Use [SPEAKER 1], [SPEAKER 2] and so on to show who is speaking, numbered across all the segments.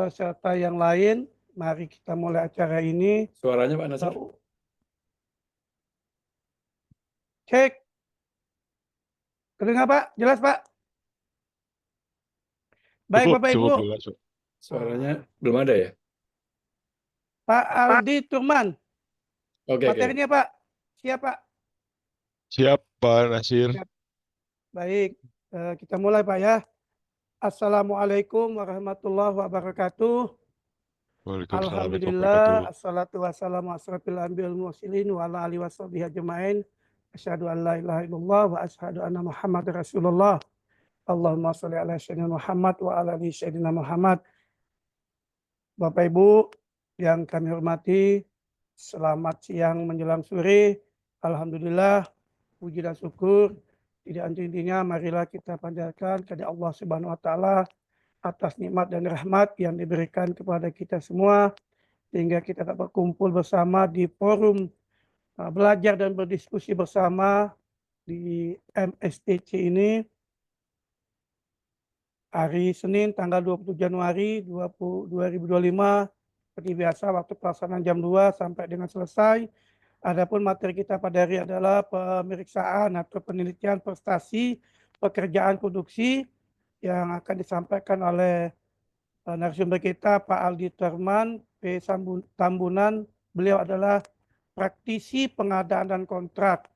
[SPEAKER 1] peserta yang lain, mari kita mulai acara ini.
[SPEAKER 2] Suaranya Pak Nasir.
[SPEAKER 1] Cek. Kedengar Pak? Jelas Pak? Baik
[SPEAKER 3] Cukup,
[SPEAKER 1] Bapak Ibu.
[SPEAKER 3] cukup jelas, Pak.
[SPEAKER 2] Suaranya belum ada ya?
[SPEAKER 1] Pak Aldi Turman.
[SPEAKER 2] Oke,
[SPEAKER 1] Materinya Pak. Siap Pak?
[SPEAKER 3] Siap, Pak Nasir.
[SPEAKER 1] Siap. Baik, kita mulai Pak ya. Assalamualaikum warahmatullahi wabarakatuh.
[SPEAKER 3] Waalaikumsalam warahmatullahi
[SPEAKER 1] Alhamdulillah,
[SPEAKER 3] wabarakatuh.
[SPEAKER 1] assalatu wassalamu asrafil anbiya'il mursalin wa ala alihi washabihi ajma'in. Asyhadu an la ilaha illallah wa asyhadu anna Muhammadar Rasulullah. Allahumma sholli ala sayyidina Muhammad wa ala ali sayyidina Muhammad. Bapak Ibu yang kami hormati, selamat siang menjelang sore. Alhamdulillah, puji dan syukur tidak henti-hentinya marilah kita panjatkan kepada Allah Subhanahu wa taala atas nikmat dan rahmat yang diberikan kepada kita semua sehingga kita dapat berkumpul bersama di forum belajar dan berdiskusi bersama di MSTC ini hari Senin tanggal 20 Januari 2025 seperti biasa waktu pelaksanaan jam 2 sampai dengan selesai. Adapun materi kita pada hari adalah pemeriksaan atau penelitian prestasi pekerjaan produksi yang akan disampaikan oleh narasumber kita Pak Aldi Turman P. Tambunan. Beliau adalah praktisi pengadaan dan kontrak.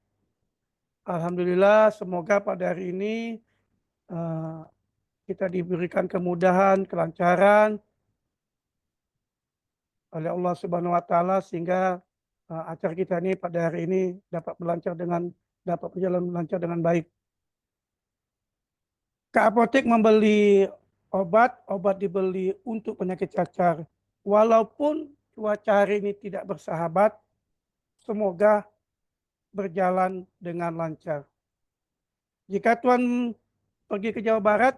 [SPEAKER 1] Alhamdulillah, semoga pada hari ini kita diberikan kemudahan, kelancaran oleh Allah Subhanahu wa taala sehingga acara kita ini pada hari ini dapat berjalan lancar dengan baik. Ke apotek membeli obat dibeli untuk penyakit cacar. Walaupun cuaca hari ini tidak bersahabat, semoga berjalan dengan lancar. Jika Tuhan pergi ke Jawa Barat,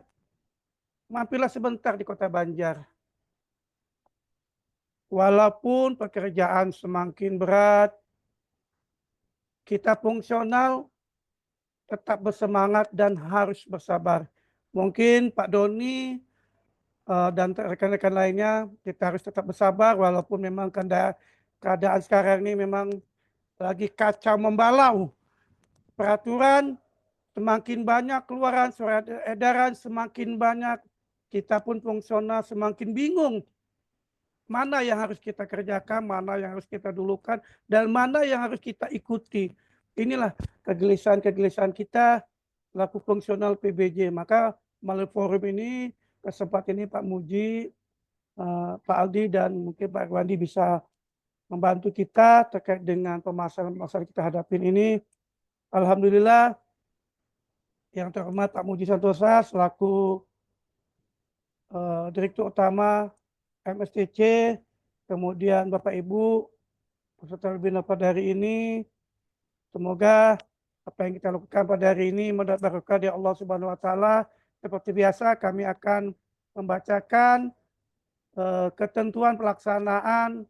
[SPEAKER 1] mampirlah sebentar di Kota Banjar. Walaupun pekerjaan semakin berat, kita fungsional, tetap bersemangat dan harus bersabar. Mungkin Pak Doni dan rekan-rekan lainnya kita harus tetap bersabar walaupun memang keadaan sekarang ini memang lagi kacau membalau. Peraturan semakin banyak keluaran, surat edaran semakin banyak, kita pun fungsional semakin bingung. Mana yang harus kita kerjakan, mana yang harus kita dulukan, dan mana yang harus kita ikuti. Inilah kegelisahan-kegelisahan kita selaku fungsional PBJ. Maka melalui forum ini, kesempatan ini Pak Muji, Pak Aldi, dan mungkin Pak Irwandi bisa membantu kita terkait dengan permasalahan-permasalahan kita hadapin ini. Alhamdulillah, yang terhormat Pak Muji Santosa selaku Direktur Utama MSTC, kemudian Bapak Ibu peserta webinar pada hari ini, semoga apa yang kita lakukan pada hari ini mendapat berkah dari Allah Subhanahu wa taala. Seperti biasa kami akan membacakan ketentuan pelaksanaan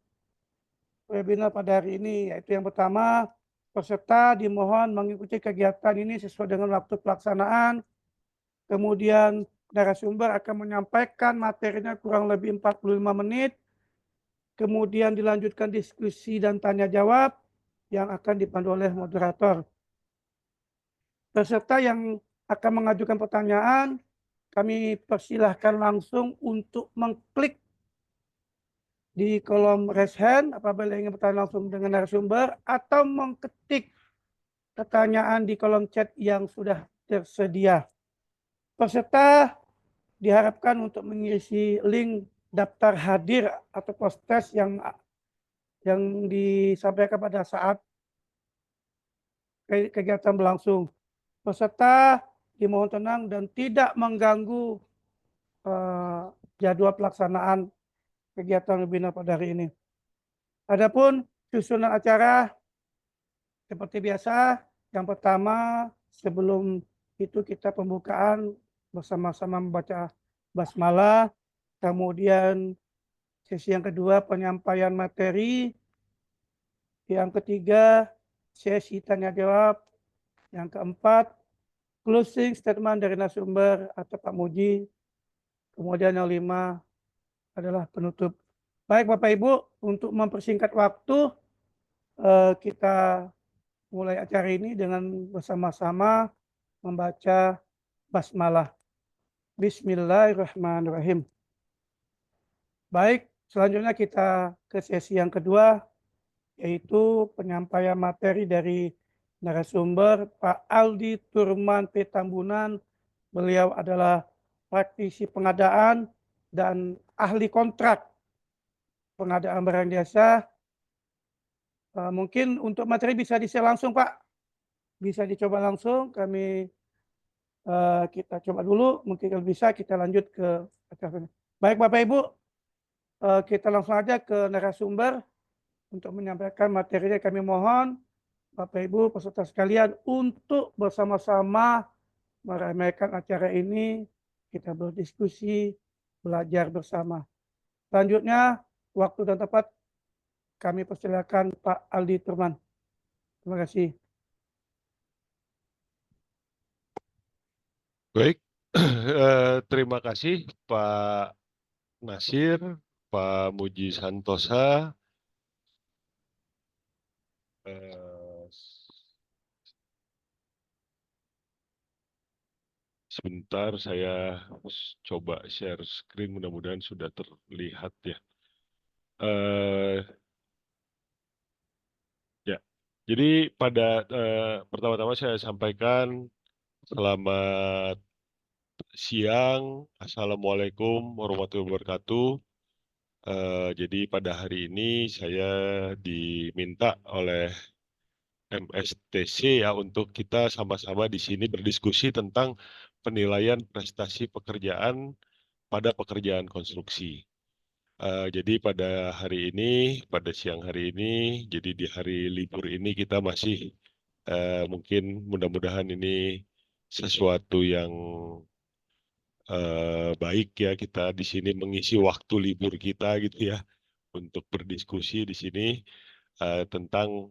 [SPEAKER 1] webinar pada hari ini, yaitu yang pertama, peserta dimohon mengikuti kegiatan ini sesuai dengan waktu pelaksanaan. Kemudian narasumber akan menyampaikan materinya kurang lebih 45 menit. Kemudian dilanjutkan diskusi dan tanya jawab yang akan dipandu oleh moderator. Peserta yang akan mengajukan pertanyaan, kami persilahkan langsung untuk mengklik di kolom raise hand apabila ingin bertanya langsung dengan narasumber atau mengetik pertanyaan di kolom chat yang sudah tersedia. Peserta diharapkan untuk mengisi link daftar hadir atau post-test yang disampaikan pada saat kegiatan berlangsung. Peserta dimohon tenang dan tidak mengganggu jadwal pelaksanaan kegiatan webinar pada hari ini. Adapun susunan acara seperti biasa, yang pertama sebelum itu kita pembukaan bersama-sama membaca basmalah, kemudian sesi yang kedua penyampaian materi, yang ketiga sesi tanya jawab, yang keempat closing statement dari narasumber atau Pak Muji, kemudian yang lima adalah penutup. Baik Bapak Ibu, untuk mempersingkat waktu, kita mulai acara ini dengan bersama-sama membaca basmalah. Bismillahirrahmanirrahim. Baik, selanjutnya kita ke sesi yang kedua, yaitu penyampaian materi dari narasumber Pak Aldi Turman Petambunan. Beliau adalah praktisi pengadaan dan ahli kontrak pengadaan barang jasa. Mungkin untuk materi bisa di-share langsung Pak, bisa dicoba langsung. Kita coba dulu, mungkin kalau bisa kita lanjut ke acara. Baik Bapak Ibu, kita langsung aja ke narasumber untuk menyampaikan materinya. Kami mohon Bapak Ibu peserta sekalian untuk bersama-sama meramaikan acara ini, kita berdiskusi, belajar bersama. Selanjutnya, waktu dan tempat kami persilakan Pak Aldi Turman. Terima kasih.
[SPEAKER 3] Baik, terima kasih Pak Nasir, Pak Muji Santosa. Eh, Sebentar saya coba share screen, mudah-mudahan sudah terlihat ya. Ya, jadi pada pertama-tama saya sampaikan selamat siang, Assalamualaikum warahmatullahi wabarakatuh. Jadi pada hari ini saya diminta oleh MSTC ya untuk kita sama-sama di sini berdiskusi tentang penilaian prestasi pekerjaan pada pekerjaan konstruksi. Jadi pada hari ini, pada siang hari ini, jadi di hari libur ini kita masih mungkin mudah-mudahan ini sesuatu yang baik ya, kita di sini mengisi waktu libur kita gitu ya untuk berdiskusi di sini tentang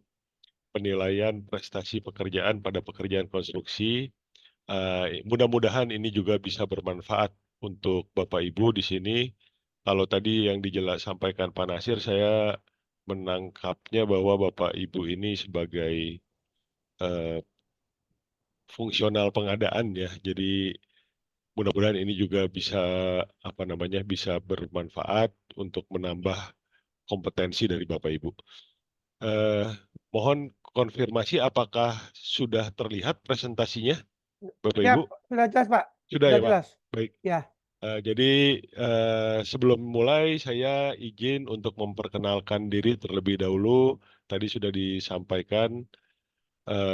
[SPEAKER 3] penilaian prestasi pekerjaan pada pekerjaan konstruksi. Mudah-mudahan ini juga bisa bermanfaat untuk Bapak Ibu di sini. Kalau tadi yang sampaikan Pak Nasir, saya menangkapnya bahwa Bapak Ibu ini sebagai fungsional pengadaan ya. Jadi mudah-mudahan ini juga bisa bisa bermanfaat untuk menambah kompetensi dari Bapak Ibu. Eh, Mohon konfirmasi apakah sudah terlihat presentasinya, Bapak
[SPEAKER 1] Ya,
[SPEAKER 3] Ibu?
[SPEAKER 1] sudah jelas Pak.
[SPEAKER 3] Sudah
[SPEAKER 1] Sudah
[SPEAKER 3] ya, Pak?
[SPEAKER 1] jelas.
[SPEAKER 3] Baik.
[SPEAKER 1] Ya.
[SPEAKER 3] Jadi sebelum mulai saya izin untuk memperkenalkan diri terlebih dahulu. Tadi sudah disampaikan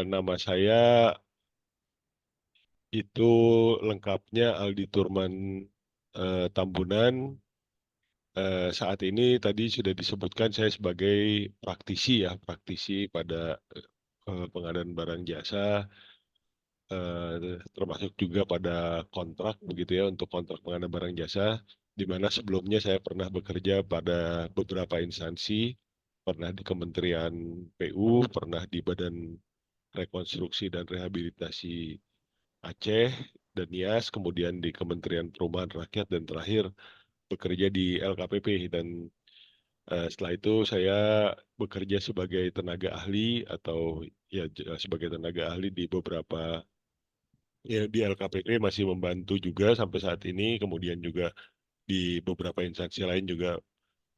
[SPEAKER 3] nama saya itu lengkapnya Aldi Turman Tambunan. Saat ini tadi sudah disebutkan saya sebagai praktisi pada pengadaan barang jasa, termasuk juga pada kontrak begitu ya, untuk kontrak pengadaan barang jasa, di mana sebelumnya saya pernah bekerja pada beberapa instansi, pernah di Kementerian PU, pernah di Badan Rekonstruksi dan Rehabilitasi Aceh dan Nias, kemudian di Kementerian Perumahan Rakyat, dan terakhir bekerja di LKPP. Dan setelah itu saya bekerja sebagai tenaga ahli atau ya sebagai tenaga ahli di beberapa ya di LKPP, masih membantu juga sampai saat ini. Kemudian juga di beberapa instansi lain juga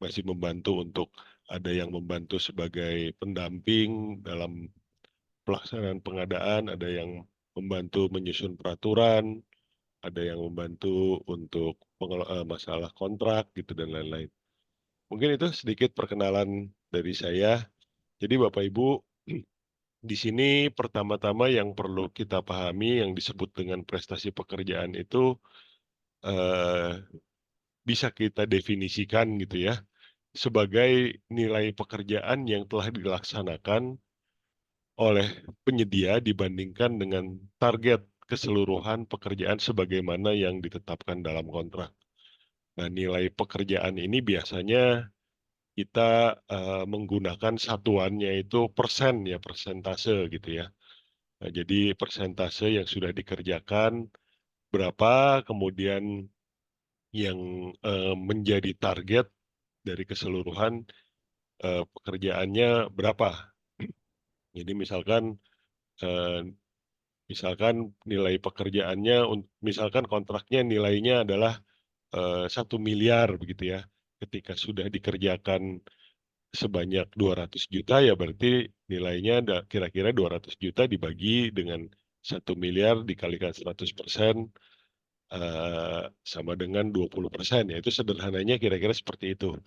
[SPEAKER 3] masih membantu, untuk ada yang membantu sebagai pendamping dalam pelaksanaan pengadaan, ada yang membantu menyusun peraturan, ada yang membantu untuk masalah kontrak gitu dan lain-lain. Mungkin itu sedikit perkenalan dari saya. Jadi Bapak Ibu, di sini pertama-tama yang perlu kita pahami yang disebut dengan prestasi pekerjaan itu eh, bisa kita definisikan gitu ya sebagai nilai pekerjaan yang telah dilaksanakan oleh penyedia dibandingkan dengan target keseluruhan pekerjaan sebagaimana yang ditetapkan dalam kontrak. Nah, nilai pekerjaan ini biasanya kita menggunakan satuannya itu persen ya, persentase gitu ya. Nah, jadi persentase yang sudah dikerjakan berapa, kemudian yang menjadi target dari keseluruhan pekerjaannya berapa. Jadi eh, misalkan nilai pekerjaannya, misalkan kontraknya nilainya adalah 1 miliar begitu ya. Ketika sudah dikerjakan sebanyak 200 juta ya berarti nilainya kira-kira 200 juta dibagi dengan 1 miliar dikalikan 100%, sama dengan 20%, ya itu sederhananya kira-kira seperti itu.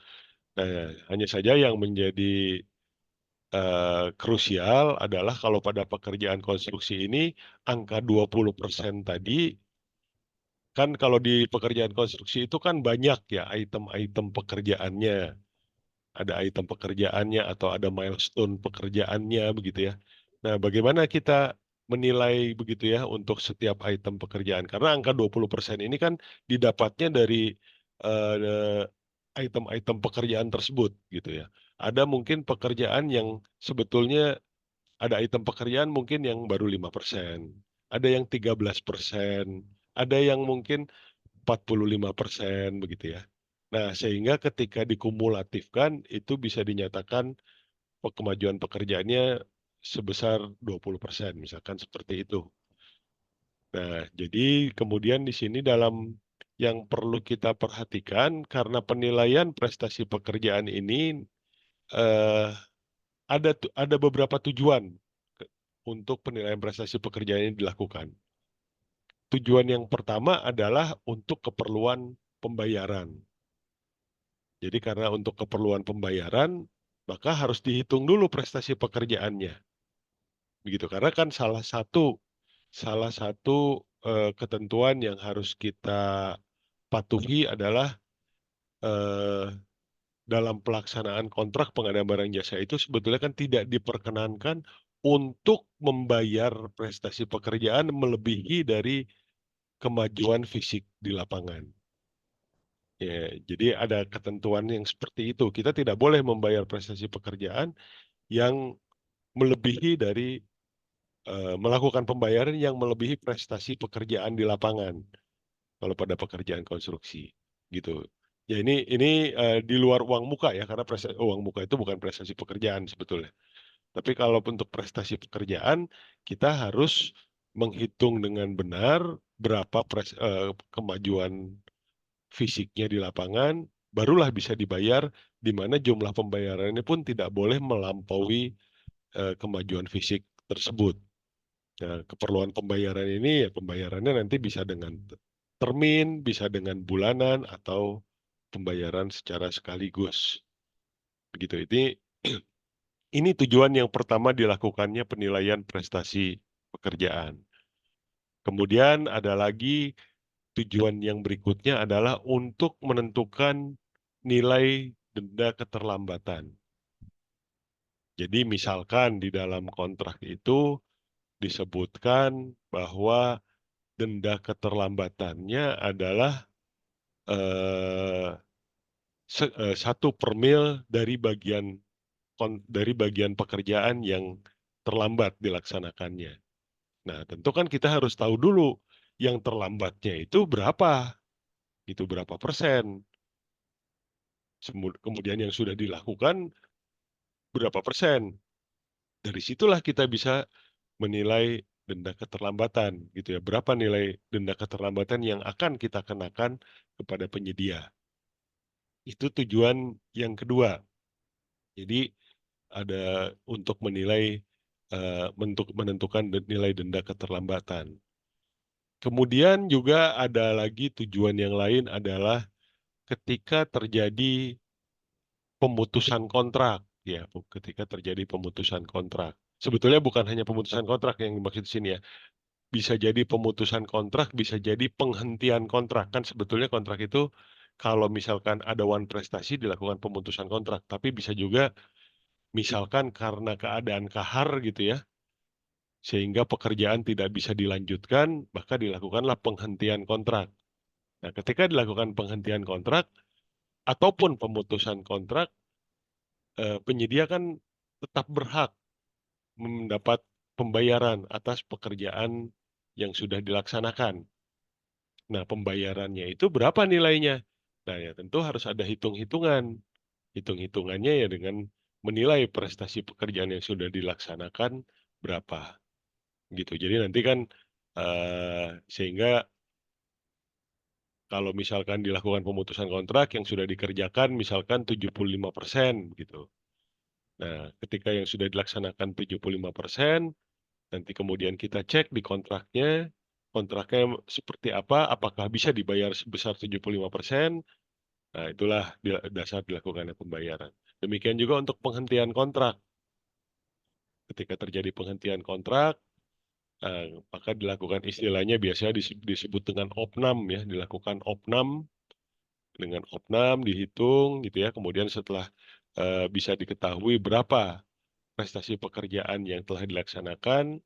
[SPEAKER 3] Nah, hanya saja yang menjadi krusial adalah kalau pada pekerjaan konstruksi ini angka 20% tadi, kan kalau di pekerjaan konstruksi itu kan banyak ya item-item pekerjaannya. Ada item pekerjaannya atau ada milestone pekerjaannya begitu ya. Nah, bagaimana kita menilai begitu ya untuk setiap item pekerjaan? Karena angka 20% ini kan didapatnya dari eh, item-item pekerjaan tersebut gitu ya. Ada mungkin pekerjaan yang sebetulnya ada item pekerjaan mungkin yang baru 5%, ada yang 13%, ada yang mungkin 45% begitu ya. Nah, sehingga ketika dikumulatifkan itu bisa dinyatakan kemajuan pekerjaannya sebesar 20%, misalkan seperti itu. Nah, jadi kemudian di sini dalam yang perlu kita perhatikan karena penilaian prestasi pekerjaan ini eh, ada beberapa tujuan untuk penilaian prestasi pekerjaan ini dilakukan. Tujuan yang pertama adalah untuk keperluan pembayaran. Jadi karena untuk keperluan pembayaran, maka harus dihitung dulu prestasi pekerjaannya. Begitu, karena kan salah satu ketentuan yang harus kita patuhi adalah eh, dalam pelaksanaan kontrak pengadaan barang jasa itu sebetulnya kan tidak diperkenankan untuk membayar prestasi pekerjaan melebihi dari kemajuan fisik di lapangan. Ya, jadi ada ketentuan yang seperti itu. Kita tidak boleh membayar prestasi pekerjaan yang melebihi dari melakukan pembayaran yang melebihi prestasi pekerjaan di lapangan kalau pada pekerjaan konstruksi gitu. Ya ini di luar uang muka ya karena uang muka itu bukan prestasi pekerjaan sebetulnya. Tapi kalau untuk prestasi pekerjaan kita harus menghitung dengan benar berapa kemajuan fisiknya di lapangan, barulah bisa dibayar, di mana jumlah pembayarannya pun tidak boleh melampaui kemajuan fisik tersebut. Nah, keperluan pembayaran ini ya pembayarannya nanti bisa dengan termin, bisa dengan bulanan atau pembayaran secara sekaligus. Begitu. Ini tujuan yang pertama dilakukannya penilaian prestasi pekerjaan. Kemudian ada lagi tujuan yang berikutnya adalah untuk menentukan nilai denda keterlambatan. Jadi misalkan di dalam kontrak itu disebutkan bahwa denda keterlambatannya adalah 1/mil dari bagian pekerjaan yang terlambat dilaksanakannya. Nah, tentu kan kita harus tahu dulu yang terlambatnya itu berapa, itu berapa persen. Kemudian yang sudah dilakukan berapa persen. Dari situlah kita bisa menilai denda keterlambatan gitu ya. Berapa nilai denda keterlambatan yang akan kita kenakan kepada penyedia. Itu tujuan yang kedua. Jadi ada untuk menentukan nilai denda keterlambatan. Kemudian juga ada lagi tujuan yang lain adalah ketika terjadi pemutusan kontrak, ya, ketika terjadi pemutusan kontrak. Sebetulnya bukan hanya pemutusan kontrak yang dimaksud di sini ya. Bisa jadi pemutusan kontrak, bisa jadi penghentian kontrak. Kan sebetulnya kontrak itu kalau misalkan ada wan prestasi dilakukan pemutusan kontrak, tapi bisa juga misalkan karena keadaan kahar gitu ya, sehingga pekerjaan tidak bisa dilanjutkan, maka dilakukanlah penghentian kontrak. Nah, ketika dilakukan penghentian kontrak ataupun pemutusan kontrak, penyedia kan tetap berhak mendapat pembayaran atas pekerjaan yang sudah dilaksanakan. Nah, pembayarannya itu berapa nilainya? Nah, ya tentu harus ada hitung-hitungan. Hitung-hitungannya ya dengan menilai prestasi pekerjaan yang sudah dilaksanakan berapa, gitu. Jadi nanti kan sehingga kalau misalkan dilakukan pemutusan kontrak yang sudah dikerjakan misalkan 75% gitu. Nah, ketika yang sudah dilaksanakan 75%, nanti kemudian kita cek di kontraknya seperti apa, apakah bisa dibayar sebesar 75%. Nah, itulah dasar dilakukannya pembayaran. Demikian juga untuk penghentian kontrak. Ketika terjadi penghentian kontrak, maka dilakukan istilahnya biasanya disebut dengan opnam ya, dilakukan opnam. Dengan opnam dihitung gitu ya, kemudian setelah bisa diketahui berapa prestasi pekerjaan yang telah dilaksanakan,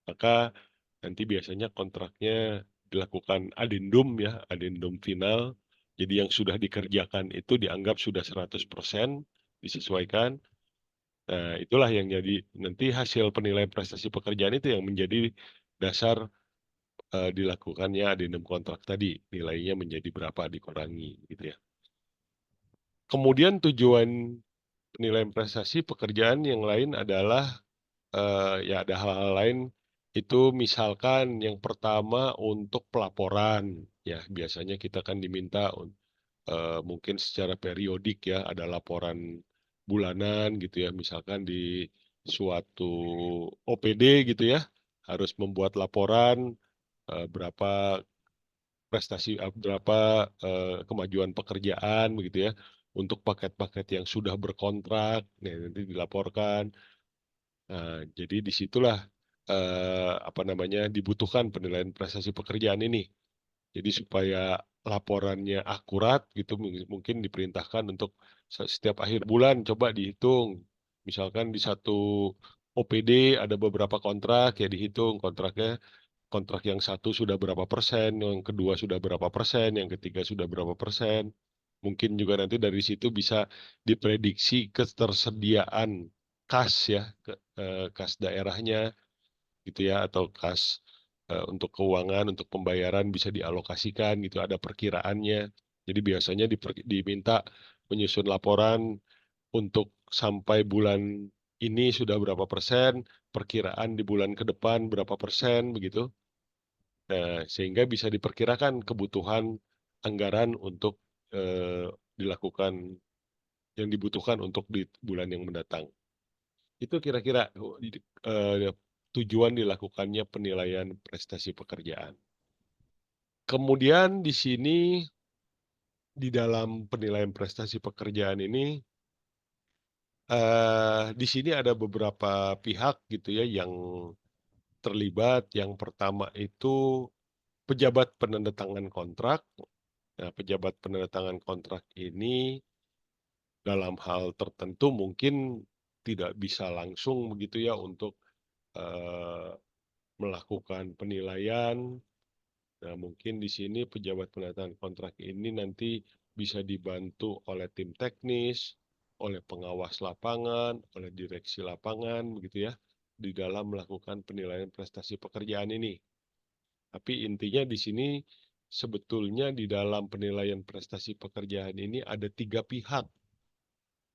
[SPEAKER 3] maka nanti biasanya kontraknya dilakukan adendum ya, adendum final. Jadi yang sudah dikerjakan itu dianggap sudah 100% disesuaikan. Nah, itulah yang jadi nanti hasil penilaian prestasi pekerjaan itu yang menjadi dasar dilakukannya adendum kontrak tadi. Nilainya menjadi berapa dikurangi gitu ya. Kemudian tujuan penilaian prestasi pekerjaan yang lain adalah ya ada hal-hal lain itu misalkan yang pertama untuk pelaporan ya biasanya kita kan diminta mungkin secara periodik ya ada laporan bulanan gitu ya misalkan di suatu OPD gitu ya harus membuat laporan berapa prestasi berapa kemajuan pekerjaan begitu ya untuk paket-paket yang sudah berkontrak nah, nanti dilaporkan. Nah, jadi disitulah apa namanya dibutuhkan penilaian prestasi pekerjaan ini. Jadi supaya laporannya akurat gitu mungkin diperintahkan untuk setiap akhir bulan coba dihitung. Misalkan di satu OPD ada beberapa kontrak ya dihitung kontrak yang satu sudah berapa persen, yang kedua sudah berapa persen, yang ketiga sudah berapa persen. Mungkin juga nanti dari situ bisa diprediksi ketersediaan kas ya, kas daerahnya gitu ya, atau kas untuk keuangan, untuk pembayaran bisa dialokasikan gitu, ada perkiraannya. Jadi biasanya diminta menyusun laporan untuk sampai bulan ini sudah berapa persen, perkiraan di bulan ke depan berapa persen begitu. Nah, sehingga bisa diperkirakan kebutuhan anggaran untuk dilakukan yang dibutuhkan untuk di bulan yang mendatang. Itu kira-kira tujuan dilakukannya penilaian prestasi pekerjaan. Kemudian di sini di dalam penilaian prestasi pekerjaan ini di sini ada beberapa pihak gitu ya yang terlibat. Yang pertama itu pejabat penandatangan kontrak. Nah, pejabat penandatangan kontrak ini dalam hal tertentu mungkin tidak bisa langsung begitu ya untuk eh, melakukan penilaian. Nah, mungkin di sini pejabat penandatangan kontrak ini nanti bisa dibantu oleh tim teknis, oleh pengawas lapangan, oleh direksi lapangan begitu ya di dalam melakukan penilaian prestasi pekerjaan ini. Tapi intinya di sini sebetulnya di dalam penilaian prestasi pekerjaan ini ada 3 pihak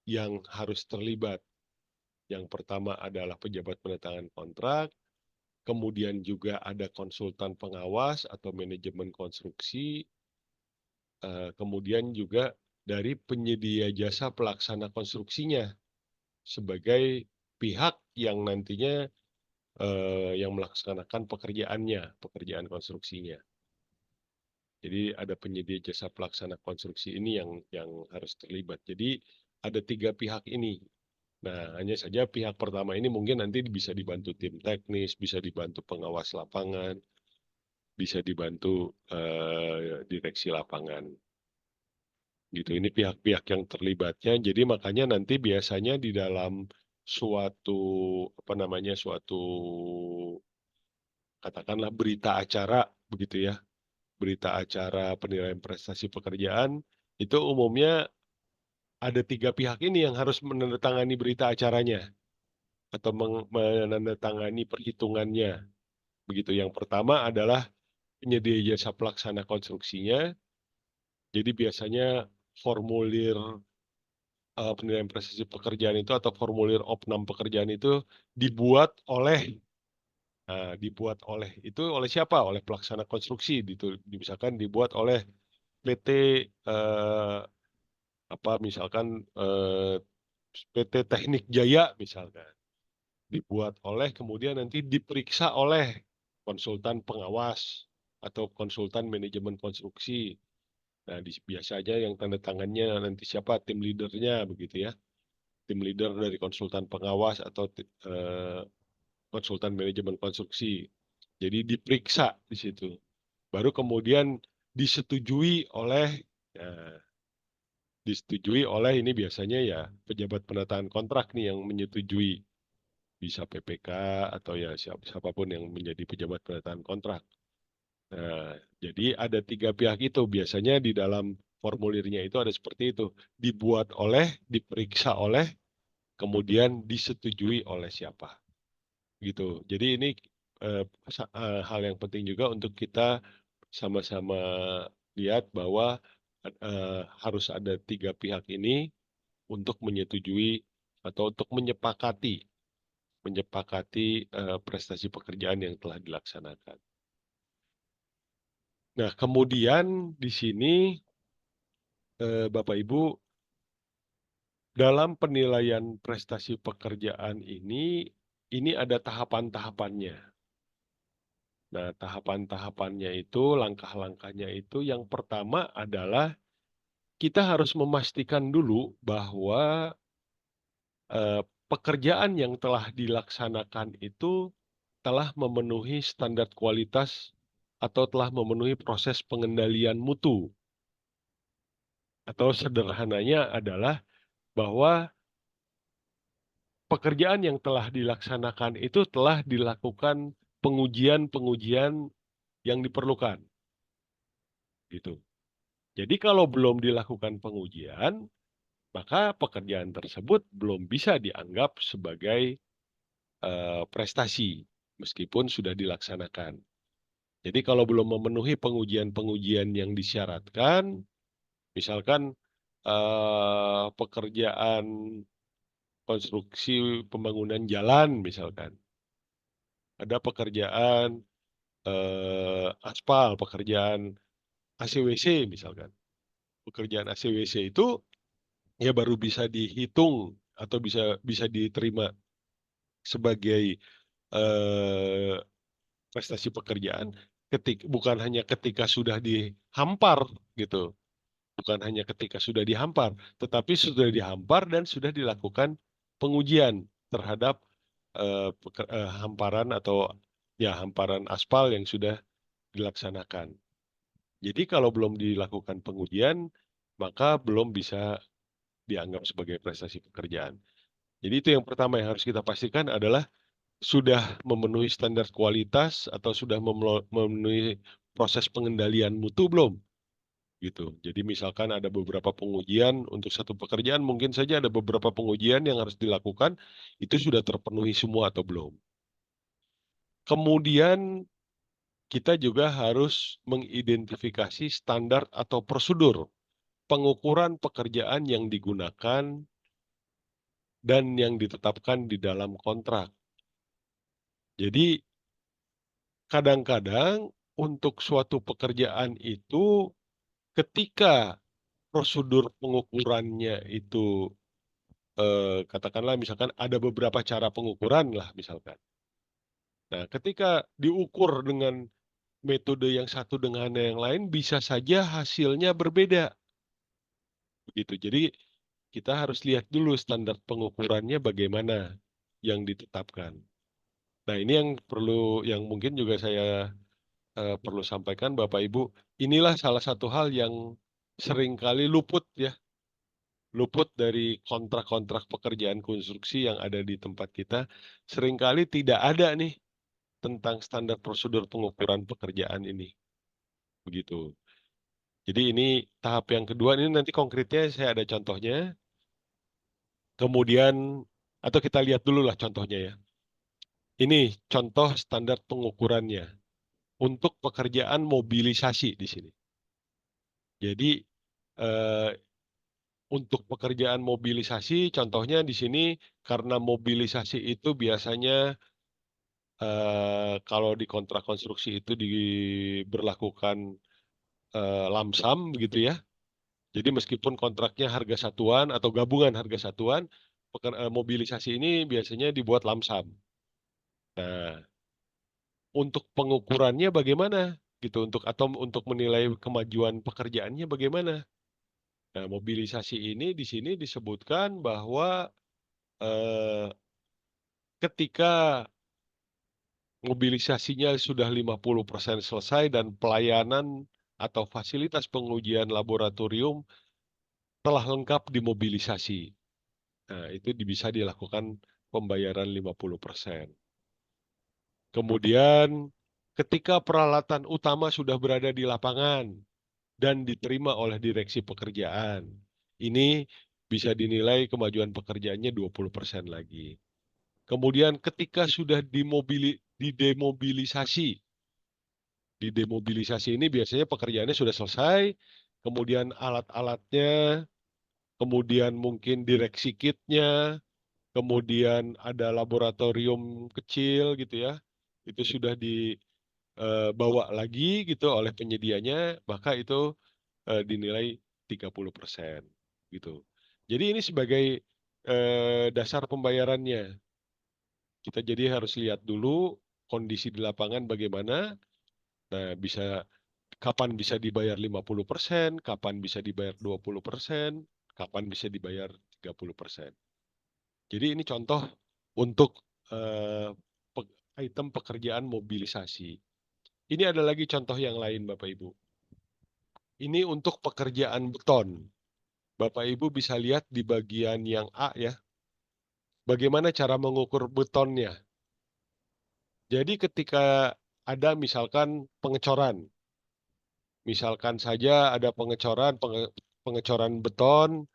[SPEAKER 3] yang harus terlibat. Yang pertama adalah pejabat penandatangan kontrak, kemudian juga ada konsultan pengawas atau manajemen konstruksi, kemudian juga dari penyedia jasa pelaksana konstruksinya sebagai pihak yang nantinya yang melaksanakan pekerjaan konstruksinya. Jadi ada penyedia jasa pelaksana konstruksi ini yang harus terlibat. Jadi ada 3 pihak ini. Nah, hanya saja pihak pertama ini mungkin nanti bisa dibantu tim teknis, bisa dibantu pengawas lapangan, bisa dibantu direksi lapangan. Gitu. Ini pihak-pihak yang terlibatnya. Jadi makanya nanti biasanya di dalam suatu apa namanya suatu katakanlah berita acara begitu ya. Berita acara penilaian prestasi pekerjaan itu umumnya ada 3 pihak ini yang harus menandatangani berita acaranya atau menandatangani perhitungannya. Begitu. Yang pertama adalah penyedia jasa pelaksana konstruksinya. Jadi biasanya formulir penilaian prestasi pekerjaan itu atau formulir opnam pekerjaan itu dibuat oleh itu oleh siapa? Oleh pelaksana konstruksi. Misalkan dibuat oleh PT misalkan PT Teknik Jaya misalkan. Dibuat oleh kemudian nanti diperiksa oleh konsultan pengawas atau konsultan manajemen konstruksi. Nah, biasanya yang tanda tangannya nanti siapa? Tim leadernya begitu ya. Tim leader dari konsultan pengawas atau konsultan manajemen konstruksi. Jadi diperiksa di situ. Baru kemudian disetujui oleh ya, ini biasanya ya pejabat penataan kontrak nih yang menyetujui. Bisa PPK atau ya siapapun yang menjadi pejabat penataan kontrak. Nah, jadi ada 3 pihak itu. Biasanya di dalam formulirnya itu ada seperti itu. Dibuat oleh, diperiksa oleh, kemudian disetujui oleh siapa. Gitu. Jadi ini hal yang penting juga untuk kita sama-sama lihat bahwa harus ada 3 pihak ini untuk menyetujui atau untuk menyepakati prestasi pekerjaan yang telah dilaksanakan. Nah, kemudian di sini Bapak Ibu, dalam penilaian prestasi pekerjaan ini ada tahapan-tahapannya. Nah, tahapan-tahapannya itu, langkah-langkahnya itu, yang pertama adalah kita harus memastikan dulu bahwa pekerjaan yang telah dilaksanakan itu telah memenuhi standar kualitas atau telah memenuhi proses pengendalian mutu. Atau sederhananya adalah bahwa pekerjaan yang telah dilaksanakan itu telah dilakukan pengujian-pengujian yang diperlukan. Gitu. Jadi kalau belum dilakukan pengujian, maka pekerjaan tersebut belum bisa dianggap sebagai prestasi meskipun sudah dilaksanakan. Jadi kalau belum memenuhi pengujian-pengujian yang disyaratkan, misalkan pekerjaan konstruksi pembangunan jalan misalkan, ada pekerjaan aspal, pekerjaan ACWC misalkan. Pekerjaan ACWC itu ya baru bisa dihitung atau bisa diterima sebagai prestasi pekerjaan bukan hanya ketika sudah dihampar gitu. Bukan hanya ketika sudah dihampar, tetapi sudah dihampar dan sudah dilakukan pengujian terhadap hamparan atau ya hamparan aspal yang sudah dilaksanakan. Jadi kalau belum dilakukan pengujian, maka belum bisa dianggap sebagai prestasi pekerjaan. Jadi itu yang pertama yang harus kita pastikan adalah sudah memenuhi standar kualitas atau sudah memenuhi proses pengendalian mutu belum? Gitu. Jadi misalkan ada beberapa pengujian untuk satu pekerjaan, mungkin saja ada beberapa pengujian yang harus dilakukan, itu sudah terpenuhi semua atau belum. Kemudian kita juga harus mengidentifikasi standar atau prosedur pengukuran pekerjaan yang digunakan dan yang ditetapkan di dalam kontrak. Jadi kadang-kadang untuk suatu pekerjaan itu ketika prosedur pengukurannya itu katakanlah misalkan ada beberapa cara pengukuran lah misalkan. Nah, ketika diukur dengan metode yang satu dengan yang lain bisa saja hasilnya berbeda. Begitu. Jadi kita harus lihat dulu standar pengukurannya bagaimana yang ditetapkan. Nah, ini yang mungkin juga saya perlu sampaikan Bapak Ibu, inilah salah satu hal yang seringkali luput dari kontrak-kontrak pekerjaan konstruksi yang ada di tempat kita, seringkali tidak ada nih tentang standar prosedur pengukuran pekerjaan ini. Begitu. Jadi ini tahap yang kedua, ini nanti konkretnya saya ada contohnya. Kemudian, atau kita lihat dulu lah contohnya ya. Ini contoh standar pengukurannya. untuk pekerjaan mobilisasi di sini. Jadi eh, untuk pekerjaan mobilisasi, contohnya di sini karena mobilisasi itu biasanya kalau di kontrak konstruksi itu diberlakukan lamsam begitu ya. Jadi meskipun kontraknya harga satuan atau gabungan harga satuan, mobilisasi ini biasanya dibuat lamsam. Nah, untuk pengukurannya bagaimana gitu atau untuk menilai kemajuan pekerjaannya bagaimana? Nah, mobilisasi ini di sini disebutkan bahwa eh, ketika mobilisasinya sudah 50% selesai dan pelayanan atau fasilitas pengujian laboratorium telah lengkap dimobilisasi. Nah, itu bisa dilakukan pembayaran 50%. Kemudian ketika peralatan utama sudah berada di lapangan dan diterima oleh direksi pekerjaan, ini bisa dinilai kemajuan pekerjaannya 20% lagi. Kemudian ketika sudah didemobilisasi ini biasanya pekerjaannya sudah selesai, kemudian alat-alatnya, kemudian mungkin direksi kitnya, kemudian ada laboratorium kecil gitu ya, itu sudah dibawa lagi gitu oleh penyedianya, maka itu dinilai 30% gitu. Jadi ini sebagai dasar pembayarannya. Kita jadi harus lihat dulu kondisi di lapangan bagaimana. Nah, kapan bisa dibayar 50%, kapan bisa dibayar 20%, kapan bisa dibayar 30%. Jadi ini contoh untuk eh, item pekerjaan mobilisasi. Ini ada lagi contoh yang lain, Bapak Ibu. Ini untuk pekerjaan beton. Bapak Ibu bisa lihat di bagian yang A ya, bagaimana cara mengukur betonnya. Jadi ketika ada misalkan pengecoran, misalkan saja ada pengecoran beton.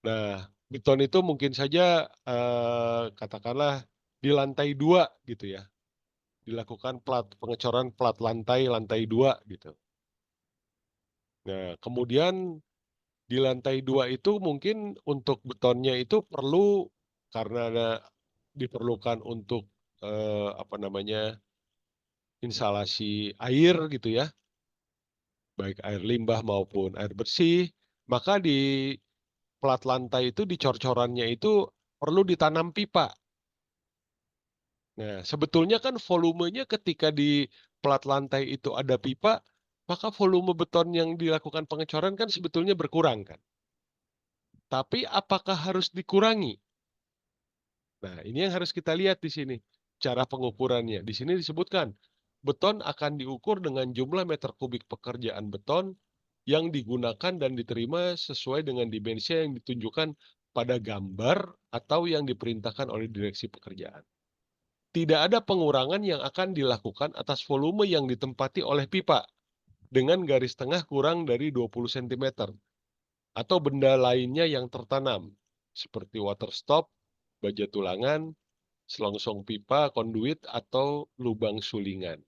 [SPEAKER 3] Nah, beton itu mungkin saja katakanlah di lantai 2 gitu ya. Dilakukan pengecoran plat lantai 2 gitu. Nah, kemudian di lantai 2 itu mungkin untuk betonnya itu perlu karena diperlukan untuk apa namanya? Instalasi air gitu ya. Baik air limbah maupun air bersih, maka di plat lantai itu di cor-corannya itu perlu ditanam pipa. Nah, sebetulnya kan volumenya ketika di plat lantai itu ada pipa, maka volume beton yang dilakukan pengecoran kan sebetulnya berkurang kan. Tapi apakah harus dikurangi? Nah, ini yang harus kita lihat di sini. Cara pengukurannya. Di sini disebutkan, beton akan diukur dengan jumlah meter kubik pekerjaan beton yang digunakan dan diterima sesuai dengan dimensi yang ditunjukkan pada gambar atau yang diperintahkan oleh direksi pekerjaan. Tidak ada pengurangan yang akan dilakukan atas volume yang ditempati oleh pipa dengan garis tengah kurang dari 20 cm atau benda lainnya yang tertanam seperti water stop, baja tulangan, selongsong pipa, konduit, atau lubang sulingan.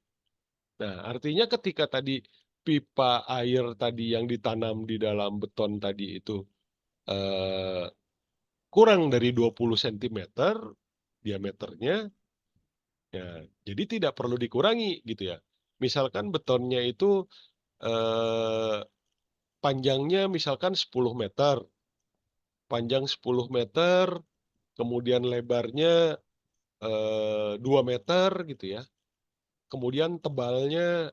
[SPEAKER 3] Nah, artinya ketika tadi pipa air tadi yang ditanam di dalam beton tadi itu eh, kurang dari 20 cm diameternya, ya, jadi tidak perlu dikurangi gitu ya. Misalkan betonnya itu eh, panjangnya misalkan 10 meter, panjang 10 meter, kemudian lebarnya 2 meter gitu ya. Kemudian tebalnya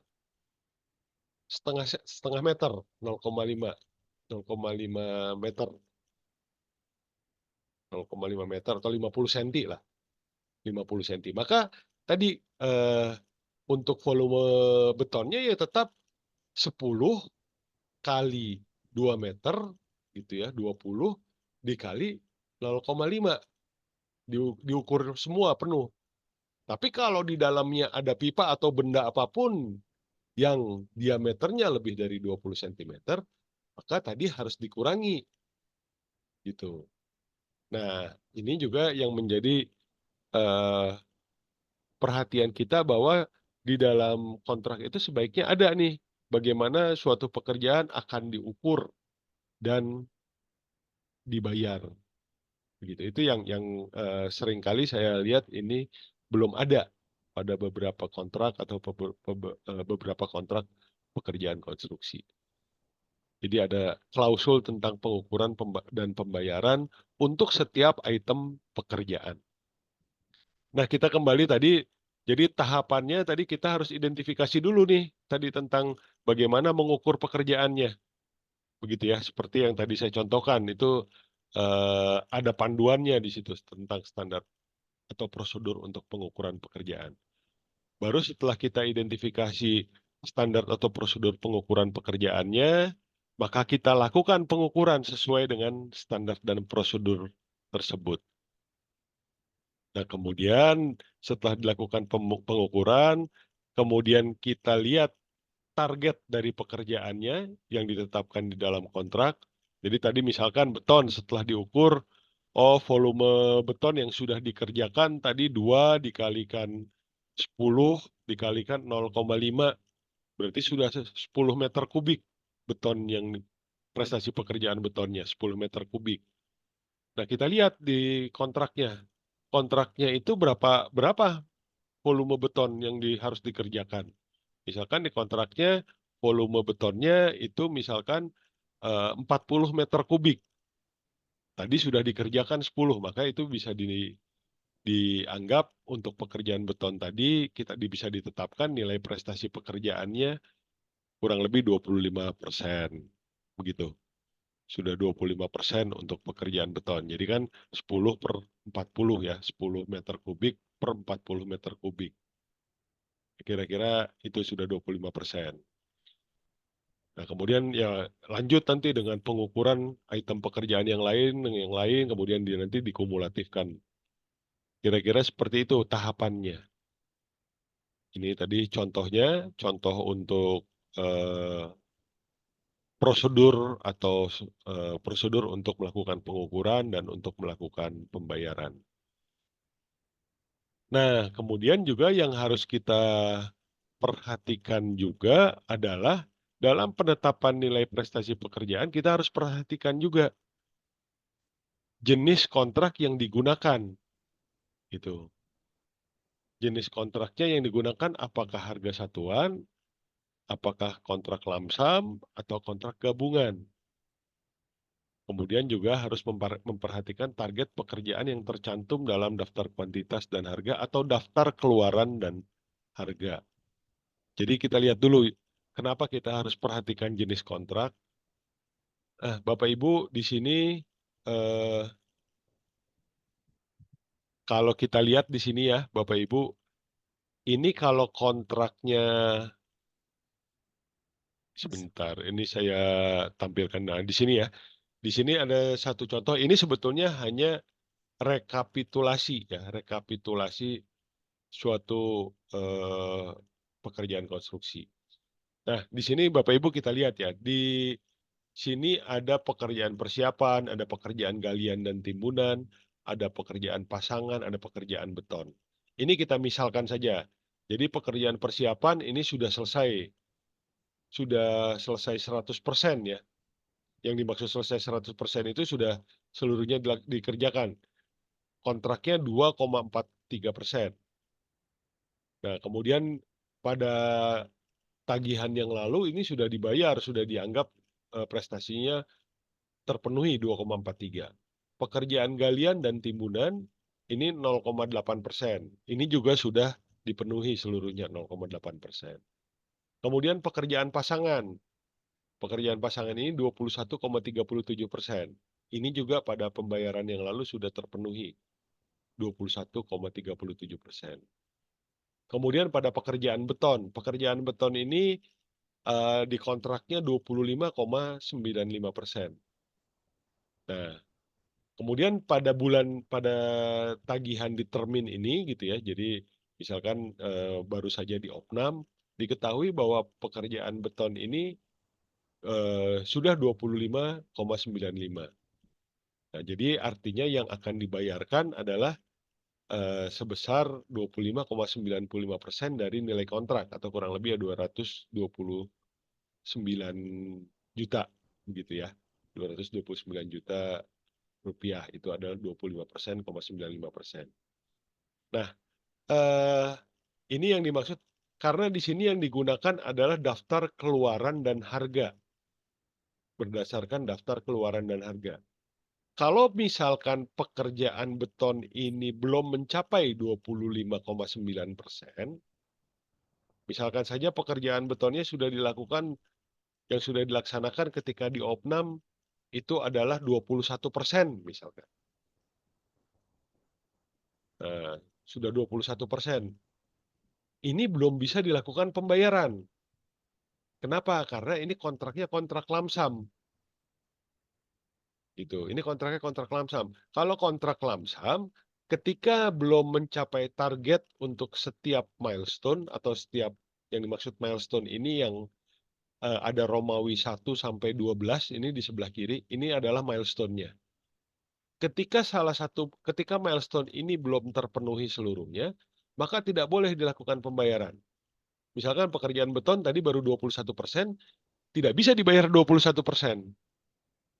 [SPEAKER 3] setengah meter, 0,5 meter, 0,5 meter atau 50 cm lah, 50 cm. Maka tadi untuk volume betonnya ya tetap 10 kali 2 meter gitu ya, 20 dikali 0,5 diukur semua penuh. Tapi kalau di dalamnya ada pipa atau benda apapun yang diameternya lebih dari 20 cm, maka tadi harus dikurangi gitu. Nah, ini juga yang menjadi perhatian kita bahwa di dalam kontrak itu sebaiknya ada nih bagaimana suatu pekerjaan akan diukur dan dibayar. Begitu. Itu yang seringkali saya lihat ini belum ada pada beberapa kontrak atau beberapa kontrak pekerjaan konstruksi. Jadi ada klausul tentang pengukuran dan pembayaran untuk setiap item pekerjaan. Nah, kita kembali tadi, jadi tahapannya tadi kita harus identifikasi dulu nih, tadi tentang bagaimana mengukur pekerjaannya. Begitu ya, seperti yang tadi saya contohkan, itu ada panduannya di situ tentang standar atau prosedur untuk pengukuran pekerjaan. Baru setelah kita identifikasi standar atau prosedur pengukuran pekerjaannya, maka kita lakukan pengukuran sesuai dengan standar dan prosedur tersebut. Nah, kemudian setelah dilakukan pengukuran, kemudian kita lihat target dari pekerjaannya yang ditetapkan di dalam kontrak. Jadi tadi misalkan beton setelah diukur, volume beton yang sudah dikerjakan tadi 2 dikalikan 10 dikalikan 0,5, berarti sudah 10 meter kubik beton yang prestasi pekerjaan betonnya 10 meter kubik. Nah, kita lihat di kontraknya. Kontraknya itu berapa volume beton yang harus dikerjakan. Misalkan di kontraknya volume betonnya itu misalkan 40 meter kubik. Tadi sudah dikerjakan 10, maka itu bisa dianggap untuk pekerjaan beton tadi kita bisa ditetapkan nilai prestasi pekerjaannya kurang lebih 25%. Begitu. Sudah 25% untuk pekerjaan beton. Jadi kan 10 per 40 ya, 10 meter kubik per 40 meter kubik. Kira-kira itu sudah 25%. Nah, kemudian ya lanjut nanti dengan pengukuran item pekerjaan yang lain, kemudian nanti dikumulatifkan. Kira-kira seperti itu tahapannya. Ini tadi contohnya, contoh untuk prosedur atau prosedur untuk melakukan pengukuran dan untuk melakukan pembayaran. Nah, kemudian juga yang harus kita perhatikan juga adalah dalam penetapan nilai prestasi pekerjaan, kita harus perhatikan juga jenis kontrak yang digunakan. Gitu. Jenis kontraknya yang digunakan apakah harga satuan, apakah kontrak lamsam, atau kontrak gabungan. Kemudian juga harus memperhatikan target pekerjaan yang tercantum dalam daftar kuantitas dan harga atau daftar keluaran dan harga. Jadi kita lihat dulu kenapa kita harus perhatikan jenis kontrak. Bapak Ibu di sini kalau kita lihat di sini ya Bapak Ibu, ini kalau kontraknya sebentar, ini saya tampilkan di sini ya. Di sini ada satu contoh. Ini sebetulnya hanya rekapitulasi ya, rekapitulasi suatu pekerjaan konstruksi. Nah, di sini Bapak Ibu kita lihat ya, di sini ada pekerjaan persiapan, ada pekerjaan galian dan timbunan, ada pekerjaan pasangan, ada pekerjaan beton. Ini kita misalkan saja. Jadi pekerjaan persiapan ini sudah selesai 100% ya. Yang dimaksud selesai 100% itu sudah seluruhnya dikerjakan. Kontraknya 2,43%. Nah, kemudian pada tagihan yang lalu ini sudah dibayar, sudah dianggap prestasinya terpenuhi 2,43. Pekerjaan galian dan timbunan ini 0,8%. Ini juga sudah dipenuhi seluruhnya 0,8%. Kemudian pekerjaan pasangan. Pekerjaan pasangan ini 21,37%. Ini juga pada pembayaran yang lalu sudah terpenuhi 21,37%. Kemudian pada pekerjaan beton ini di kontraknya 25,95%. Nah, kemudian pada tagihan di termin ini gitu ya, jadi misalkan baru saja di opnam, diketahui bahwa pekerjaan beton ini sudah 25,95. Nah, jadi artinya yang akan dibayarkan adalah sebesar 25,95% dari nilai kontrak atau kurang lebih ya 229 juta begitu ya. 229 juta rupiah itu adalah 25,95%. Nah, ini yang dimaksud karena di sini yang digunakan adalah daftar keluaran dan harga. Berdasarkan daftar keluaran dan harga. Kalau misalkan pekerjaan beton ini belum mencapai 25,9%, misalkan saja pekerjaan betonnya sudah dilakukan, yang sudah dilaksanakan ketika di Opnam itu adalah 21% misalkan. Nah, sudah 21%. Ini belum bisa dilakukan pembayaran. Kenapa? Karena ini kontraknya kontrak lamsam. Gitu. Ini kontraknya kontrak lamsam. Kalau kontrak lamsam, ketika belum mencapai target untuk setiap milestone atau setiap yang dimaksud milestone ini yang ada Romawi 1 sampai 12 ini di sebelah kiri, ini adalah milestone-nya. Ketika milestone ini belum terpenuhi seluruhnya, maka tidak boleh dilakukan pembayaran. Misalkan pekerjaan beton tadi baru 21%, tidak bisa dibayar 21%.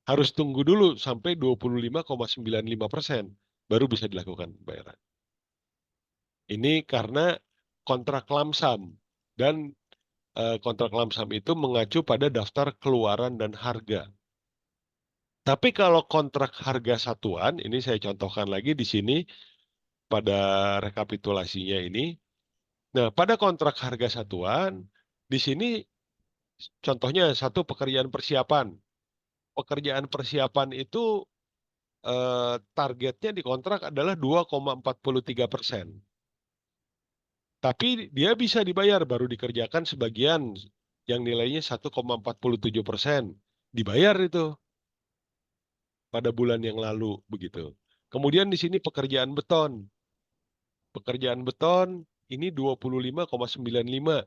[SPEAKER 3] Harus tunggu dulu sampai 25,95% baru bisa dilakukan pembayaran. Ini karena kontrak lamsam dan kontrak lamsam itu mengacu pada daftar keluaran dan harga. Tapi kalau kontrak harga satuan, ini saya contohkan lagi di sini pada rekapitulasinya ini. Nah, pada kontrak harga satuan, di sini contohnya satu pekerjaan persiapan. Pekerjaan persiapan itu targetnya di kontrak adalah 2,43%. Tapi dia bisa dibayar, baru dikerjakan sebagian yang nilainya 1,47%. Dibayar itu pada bulan yang lalu begitu. Kemudian di sini pekerjaan beton. Pekerjaan beton ini 25,95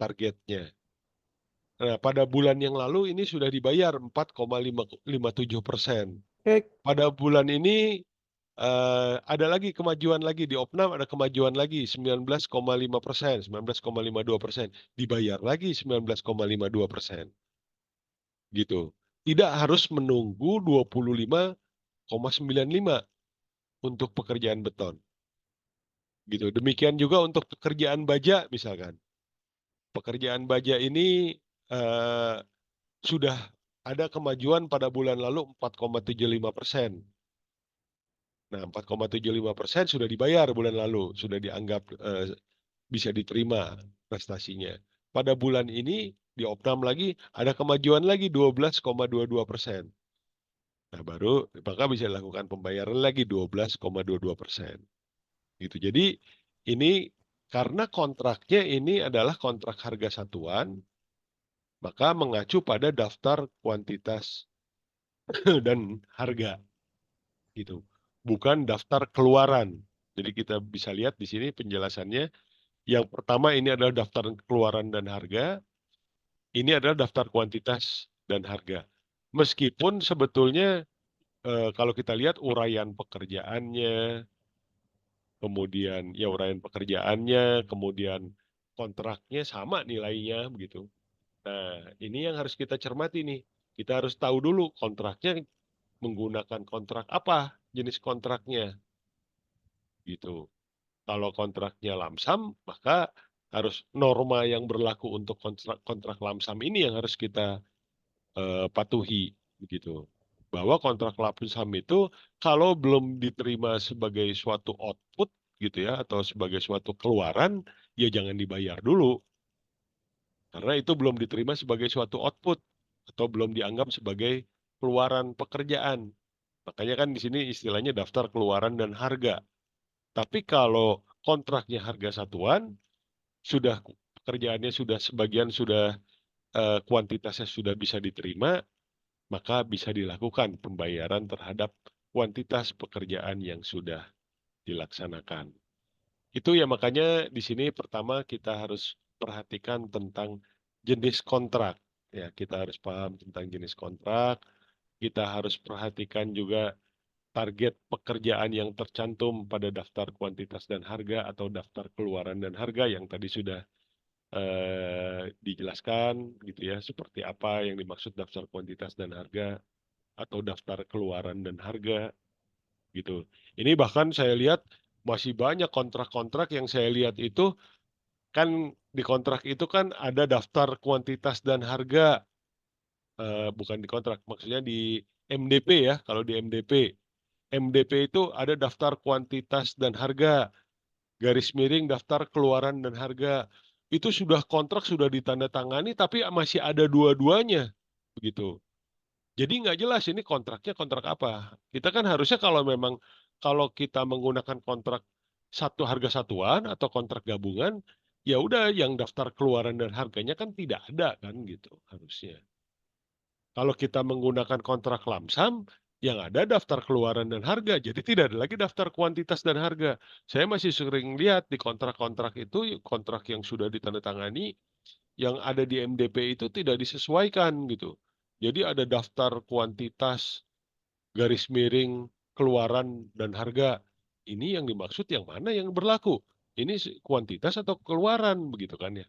[SPEAKER 3] targetnya. Nah, pada bulan yang lalu ini sudah dibayar 4,57%.
[SPEAKER 1] Baik,
[SPEAKER 3] Pada bulan ini ada lagi kemajuan lagi di Opnam, ada kemajuan lagi 19,5%, 19,52%, dibayar lagi 19,52%, gitu. Tidak harus menunggu 25,95 untuk pekerjaan beton, gitu. Demikian juga untuk pekerjaan baja misalkan. Pekerjaan baja ini eh, sudah ada kemajuan pada bulan lalu 4,75%. Nah, 4,75% sudah dibayar bulan lalu, sudah dianggap bisa diterima prestasinya. Pada bulan ini di Opnam lagi ada kemajuan lagi 12,22%. Nah, baru maka bisa dilakukan pembayaran lagi 12,22%. Gitu. Jadi ini karena kontraknya ini adalah kontrak harga satuan, maka mengacu pada daftar kuantitas dan harga gitu. Bukan daftar keluaran. Jadi kita bisa lihat di sini penjelasannya. Yang pertama ini adalah daftar keluaran dan harga. Ini adalah daftar kuantitas dan harga. Meskipun sebetulnya kalau kita lihat uraian pekerjaannya, kemudian ya uraian pekerjaannya, kemudian kontraknya sama nilainya begitu. Nah, ini yang harus kita cermati nih. Kita harus tahu dulu kontraknya menggunakan kontrak apa, jenis kontraknya gitu. Kalau kontraknya lamsam, maka harus norma yang berlaku untuk kontrak lamsam ini yang harus kita patuhi begitu. Bahwa kontrak lamsam itu kalau belum diterima sebagai suatu output gitu ya atau sebagai suatu keluaran, ya jangan dibayar dulu. Karena itu belum diterima sebagai suatu output atau belum dianggap sebagai keluaran pekerjaan. Makanya kan di sini istilahnya daftar keluaran dan harga. Tapi kalau kontraknya harga satuan, sudah pekerjaannya sudah sebagian sudah kuantitasnya sudah bisa diterima, maka bisa dilakukan pembayaran terhadap kuantitas pekerjaan yang sudah dilaksanakan. Itu ya makanya di sini pertama kita harus perhatikan tentang jenis kontrak. Ya, kita harus paham tentang jenis kontrak. Kita harus perhatikan juga target pekerjaan yang tercantum pada daftar kuantitas dan harga atau daftar keluaran dan harga yang tadi sudah dijelaskan gitu ya, seperti apa yang dimaksud daftar kuantitas dan harga atau daftar keluaran dan harga gitu. Ini bahkan saya lihat masih banyak kontrak-kontrak yang saya lihat itu kan di kontrak itu kan ada daftar kuantitas dan harga, bukan di kontrak, maksudnya di MDP ya, kalau di MDP. MDP itu ada daftar kuantitas dan harga, garis miring daftar keluaran dan harga. Itu sudah kontrak sudah ditandatangani tapi masih ada dua-duanya begitu. Jadi nggak jelas ini kontraknya kontrak apa. Kita kan harusnya kalau kita menggunakan kontrak satu harga satuan atau kontrak gabungan, ya udah yang daftar keluaran dan harganya kan tidak ada kan gitu harusnya. Kalau kita menggunakan kontrak lamsam, yang ada daftar keluaran dan harga. Jadi tidak ada lagi daftar kuantitas dan harga. Saya masih sering lihat di kontrak-kontrak itu, kontrak yang sudah ditandatangani, yang ada di MDP itu tidak disesuaikan gitu. Jadi ada daftar kuantitas, garis miring, keluaran, dan harga. Ini yang dimaksud yang mana yang berlaku? Ini kuantitas atau keluaran begitu kan ya.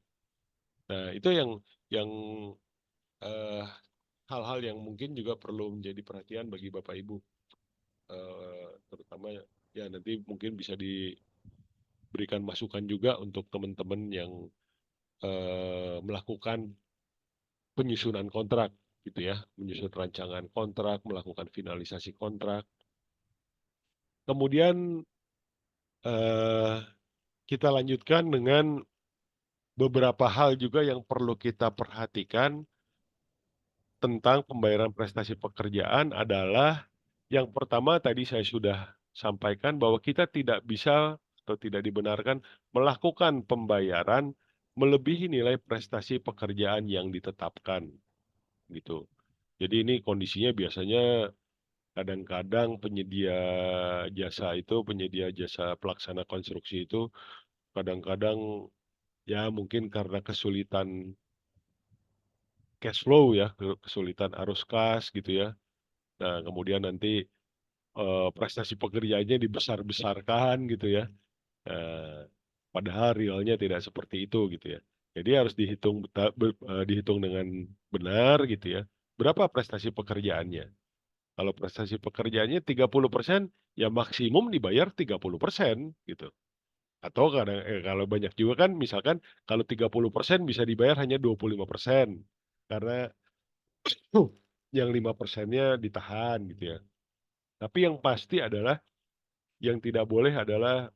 [SPEAKER 3] Nah, itu yang eh, hal-hal yang mungkin juga perlu menjadi perhatian bagi Bapak Ibu. Terutama ya nanti mungkin bisa diberikan masukan juga untuk teman-teman yang melakukan penyusunan kontrak gitu ya, menyusun rancangan kontrak, melakukan finalisasi kontrak. Kemudian eh, kita lanjutkan dengan beberapa hal juga yang perlu kita perhatikan tentang pembayaran prestasi pekerjaan adalah yang pertama tadi saya sudah sampaikan bahwa kita tidak bisa atau tidak dibenarkan melakukan pembayaran melebihi nilai prestasi pekerjaan yang ditetapkan gitu. Jadi ini kondisinya biasanya kadang-kadang penyedia jasa pelaksana konstruksi itu kadang-kadang ya mungkin karena kesulitan cash flow ya, kesulitan arus kas gitu ya. Nah, kemudian nanti prestasi pekerjaannya dibesar-besarkan gitu ya. Nah, padahal realnya tidak seperti itu gitu ya. Jadi harus dihitung dengan benar gitu ya. Berapa prestasi pekerjaannya? Kalau prestasi pekerjaannya 30%, ya maksimum dibayar 30% gitu. Atau kalau banyak juga kan misalkan kalau 30% bisa dibayar hanya 25%. Karena yang 5%-nya ditahan gitu ya. Tapi yang pasti adalah yang tidak boleh adalah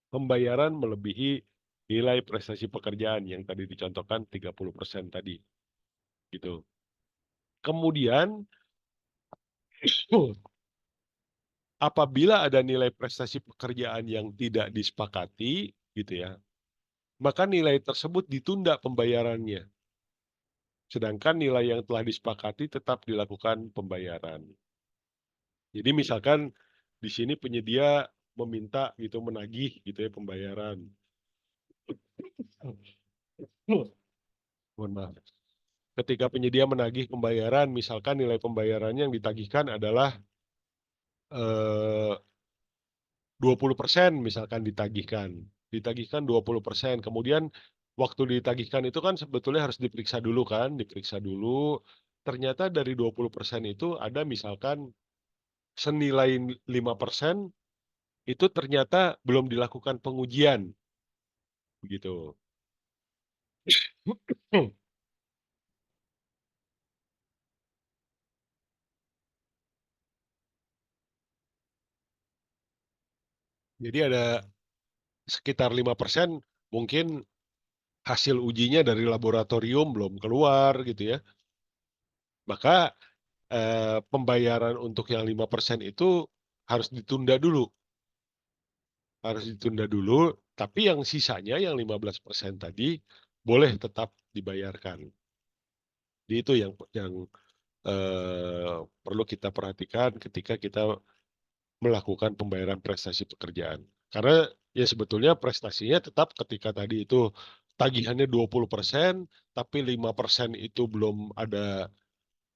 [SPEAKER 3] pembayaran melebihi nilai prestasi pekerjaan yang tadi dicontohkan 30% tadi gitu. Kemudian apabila ada nilai prestasi pekerjaan yang tidak disepakati gitu ya, maka nilai tersebut ditunda pembayarannya. Sedangkan nilai yang telah disepakati tetap dilakukan pembayaran. Jadi misalkan di sini penyedia meminta gitu menagih gitu ya pembayaran. Mohon maaf. Ketika penyedia menagih pembayaran, misalkan nilai pembayarannya yang ditagihkan adalah 20% misalkan ditagihkan 20%. Kemudian waktu ditagihkan itu kan sebetulnya harus diperiksa dulu kan, diperiksa dulu. Ternyata dari 20% itu ada misalkan senilai 5% itu ternyata belum dilakukan pengujian begitu. Jadi ada sekitar 5% mungkin hasil ujinya dari laboratorium belum keluar gitu ya. Maka pembayaran untuk yang 5% itu harus ditunda dulu. Harus ditunda dulu, tapi yang sisanya yang 15% tadi boleh tetap dibayarkan. Jadi itu yang perlu kita perhatikan ketika kita melakukan pembayaran prestasi pekerjaan. Karena ya sebetulnya prestasinya tetap ketika tadi itu tagihannya 20%, tapi 5% itu belum ada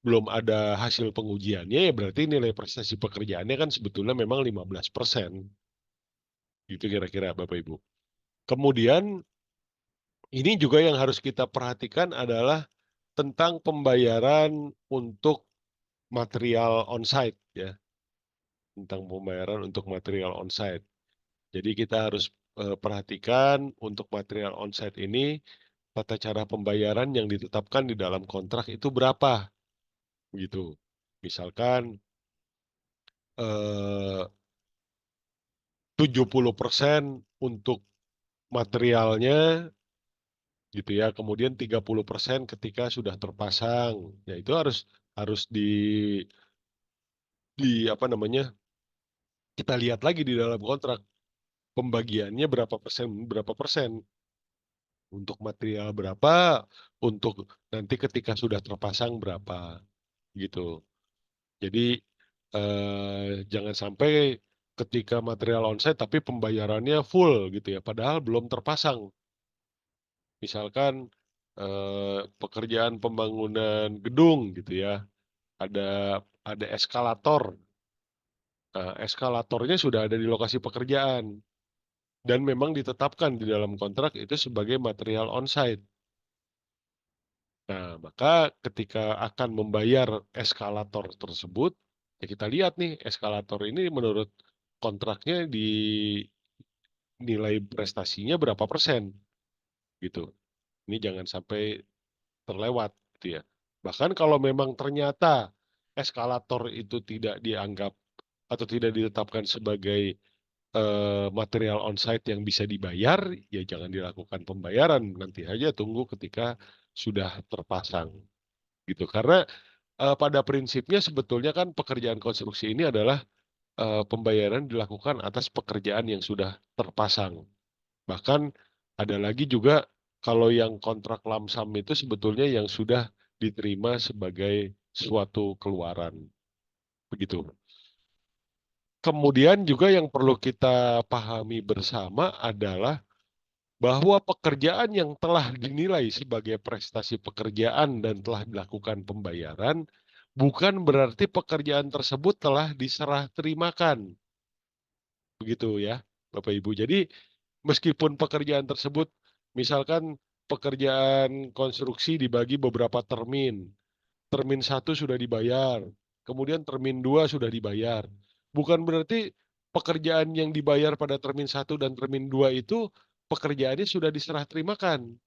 [SPEAKER 3] belum ada hasil pengujiannya, ya berarti nilai prestasi pekerjaannya kan sebetulnya memang 15%. Gitu kira-kira Bapak Ibu. Kemudian ini juga yang harus kita perhatikan adalah tentang pembayaran untuk material onsite ya, tentang pembayaran untuk material onsite. Jadi kita harus perhatikan untuk material onsite ini tata cara pembayaran yang ditetapkan di dalam kontrak itu berapa gitu. Misalkan 70% untuk materialnya gitu ya. Kemudian 30% ketika sudah terpasang. Ya itu harus harus di apa namanya? Kita lihat lagi di dalam kontrak pembagiannya berapa persen untuk material berapa, untuk nanti ketika sudah terpasang berapa gitu. Jadi jangan sampai ketika material onsite tapi pembayarannya full gitu ya, padahal belum terpasang. Misalkan pekerjaan pembangunan gedung gitu ya, ada eskalator. Nah, eskalatornya sudah ada di lokasi pekerjaan dan memang ditetapkan di dalam kontrak itu sebagai material onsite. Nah, maka ketika akan membayar eskalator tersebut, ya kita lihat nih eskalator ini menurut kontraknya di nilai prestasinya berapa persen gitu. Ini jangan sampai terlewat gitu ya. Bahkan kalau memang ternyata eskalator itu tidak dianggap atau tidak ditetapkan sebagai material onsite yang bisa dibayar, ya jangan dilakukan pembayaran. Nanti aja tunggu ketika sudah terpasang gitu. Karena pada prinsipnya sebetulnya kan pekerjaan konstruksi ini adalah pembayaran dilakukan atas pekerjaan yang sudah terpasang. Bahkan ada lagi juga kalau yang kontrak lamsam itu sebetulnya yang sudah diterima sebagai suatu keluaran. Begitu. Kemudian juga yang perlu kita pahami bersama adalah bahwa pekerjaan yang telah dinilai sebagai prestasi pekerjaan dan telah dilakukan pembayaran bukan berarti pekerjaan tersebut telah diserah terimakan. Begitu ya, Bapak Ibu. Jadi meskipun pekerjaan tersebut, misalkan pekerjaan konstruksi dibagi beberapa termin. Termin 1 sudah dibayar, kemudian termin 2 sudah dibayar. Bukan berarti pekerjaan yang dibayar pada termin 1 dan termin 2 itu pekerjaannya sudah diserah terimakan.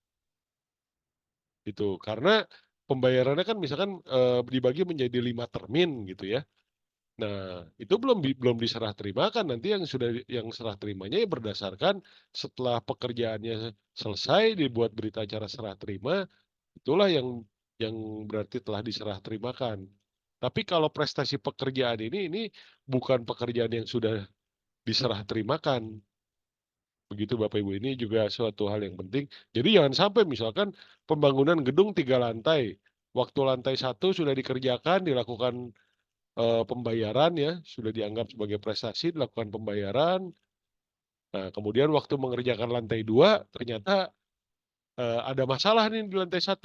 [SPEAKER 3] Gitu. Karena pembayarannya kan misalkan dibagi menjadi 5 termin gitu ya. Nah, itu belum diserah terimakan. Nanti yang serah terimanya ya berdasarkan setelah pekerjaannya selesai dibuat berita acara serah terima, itulah yang berarti telah diserah terimakan. Tapi kalau prestasi pekerjaan ini bukan pekerjaan yang sudah diserah terimakan. Begitu Bapak Ibu, ini juga suatu hal yang penting. Jadi jangan sampai misalkan pembangunan gedung 3 lantai, waktu lantai 1 sudah dikerjakan, dilakukan pembayaran ya, sudah dianggap sebagai prestasi, dilakukan pembayaran. Nah, kemudian waktu mengerjakan lantai 2 ternyata ada masalah nih di lantai 1.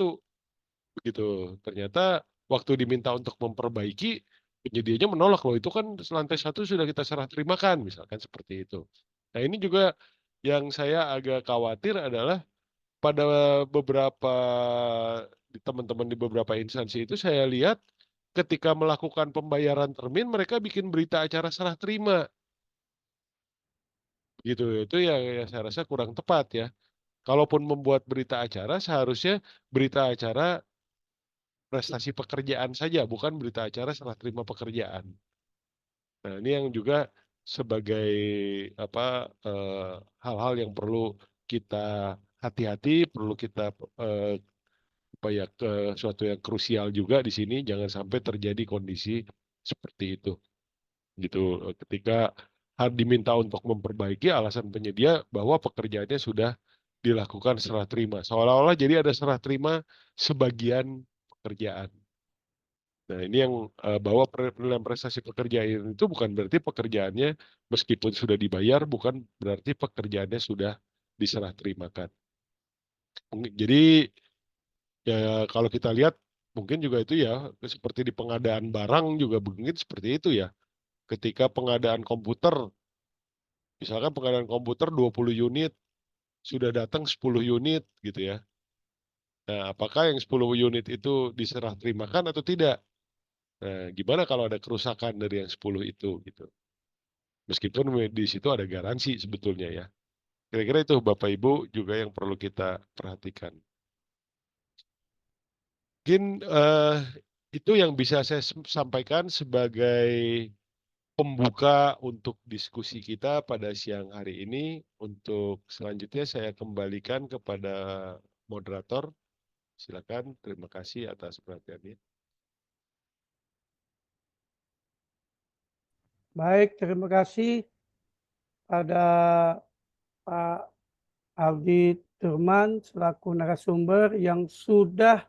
[SPEAKER 3] Begitu. Ternyata waktu diminta untuk memperbaiki, penyedianya menolak loh, itu kan lantai 1 sudah kita serah terimakan, misalkan seperti itu. Nah, ini juga yang saya agak khawatir adalah pada beberapa teman-teman di beberapa instansi itu saya lihat ketika melakukan pembayaran termin mereka bikin berita acara serah terima gitu. Itu yang saya rasa kurang tepat ya. Kalaupun membuat berita acara seharusnya berita acara prestasi pekerjaan saja, bukan berita acara serah terima pekerjaan. Nah, ini yang juga sebagai apa hal-hal yang perlu kita hati-hati, perlu kita apa ya suatu yang krusial juga di sini, jangan sampai terjadi kondisi seperti itu. Gitu. Ketika diminta untuk memperbaiki, alasan penyedia bahwa pekerjaannya sudah dilakukan serah terima. Seolah-olah jadi ada serah terima sebagian pekerjaan. Nah, ini yang bahwa penilaian prestasi pekerjaan itu bukan berarti pekerjaannya meskipun sudah dibayar, bukan berarti pekerjaannya sudah diserah terimakan. Jadi ya kalau kita lihat mungkin juga itu ya seperti di pengadaan barang juga mungkin seperti itu ya. Ketika pengadaan komputer, misalkan pengadaan komputer 20 unit, sudah datang 10 unit gitu ya. Nah, apakah yang 10 unit itu diserah terimakan atau tidak? Nah, gimana kalau ada kerusakan dari yang 10 itu gitu. Meskipun di situ ada garansi sebetulnya ya. Kira-kira itu Bapak Ibu juga yang perlu kita perhatikan. Mungkin itu yang bisa saya sampaikan sebagai pembuka untuk diskusi kita pada siang hari ini. Untuk selanjutnya saya kembalikan kepada moderator. Silakan, terima kasih atas perhatiannya.
[SPEAKER 1] Baik, terima kasih pada Pak Aldi Turman selaku narasumber yang sudah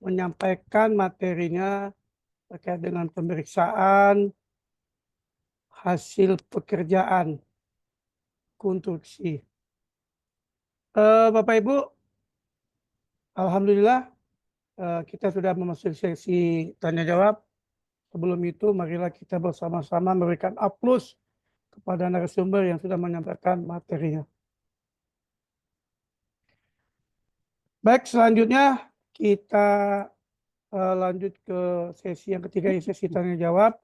[SPEAKER 1] menyampaikan materinya terkait dengan pemeriksaan hasil pekerjaan konstruksi. Bapak Ibu, alhamdulillah kita sudah memasuki sesi tanya jawab. Sebelum itu, marilah kita bersama-sama memberikan aplaus kepada narasumber yang sudah menyampaikan materinya. Baik, selanjutnya kita lanjut ke sesi yang ketiga, sesi tanya jawab.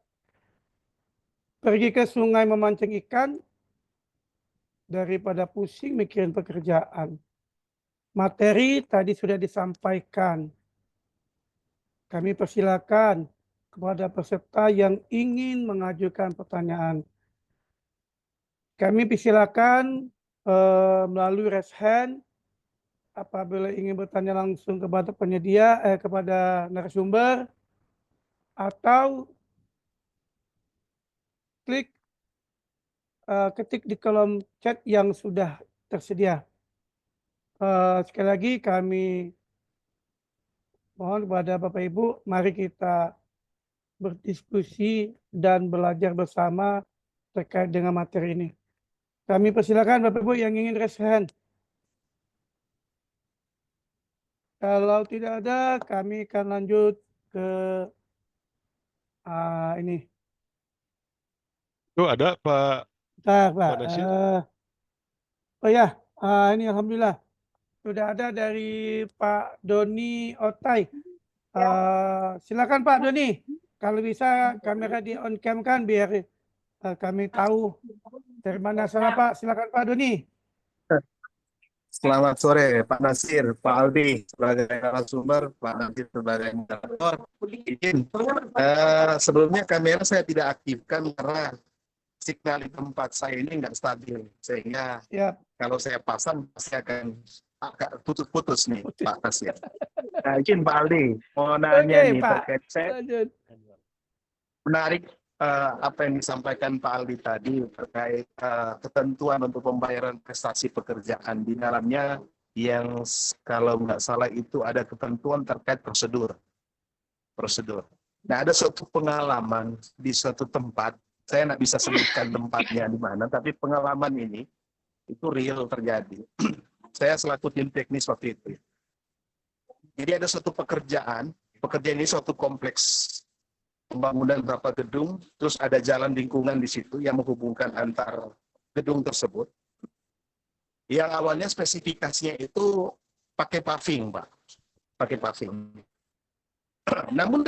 [SPEAKER 1] Pergi ke sungai memancing ikan daripada pusing mikirin pekerjaan. Materi tadi sudah disampaikan. Kami persilakan kepada peserta yang ingin mengajukan pertanyaan. Kami persilakan melalui raise hand apabila ingin bertanya langsung kepada penyedia, kepada narasumber, atau ketik di kolom chat yang sudah tersedia. Sekali lagi kami mohon kepada Bapak Ibu, mari kita berdiskusi dan belajar bersama terkait dengan materi ini. Kami persilakan Bapak Ibu yang ingin raise hand. Kalau tidak ada, kami akan lanjut ke ini.
[SPEAKER 3] Itu ada Pak
[SPEAKER 1] Pak.
[SPEAKER 3] Nasir?
[SPEAKER 1] Oh ya, ini alhamdulillah sudah ada dari Pak Doni Otai. Silakan Pak Doni. Kalau bisa kamera di on cam kan biar kami tahu dari mana asalnya Pak. Silakan Pak Doni.
[SPEAKER 4] Selamat sore Pak Nasir, Pak Aldi sebagai narasumber, Pak Nasir sebagai moderator. Izin, sebelumnya kamera saya tidak aktifkan karena signal di tempat saya ini nggak stabil, sehingga
[SPEAKER 1] Siap.
[SPEAKER 4] kalau saya pasang pasti akan agak putus-putus nih Pak Nasir. Nah, izin Pak Aldi, mau nanya
[SPEAKER 1] Oke,
[SPEAKER 4] nih
[SPEAKER 1] Pak.
[SPEAKER 4] terkait saya
[SPEAKER 1] Lanjut.
[SPEAKER 4] menarik apa yang disampaikan Pak Aldi tadi terkait ketentuan untuk pembayaran prestasi pekerjaan di dalamnya yang kalau nggak salah itu ada ketentuan terkait prosedur. Nah, ada suatu pengalaman di suatu tempat, saya nggak bisa sebutkan tempatnya di mana, tapi pengalaman ini itu real terjadi. Saya selaku tim teknis waktu itu. Jadi ada suatu pekerjaan ini suatu kompleks pembangunan beberapa gedung, terus ada jalan lingkungan di situ yang menghubungkan antar gedung tersebut. Yang awalnya spesifikasinya itu pakai paving, Pak. Pakai paving. Namun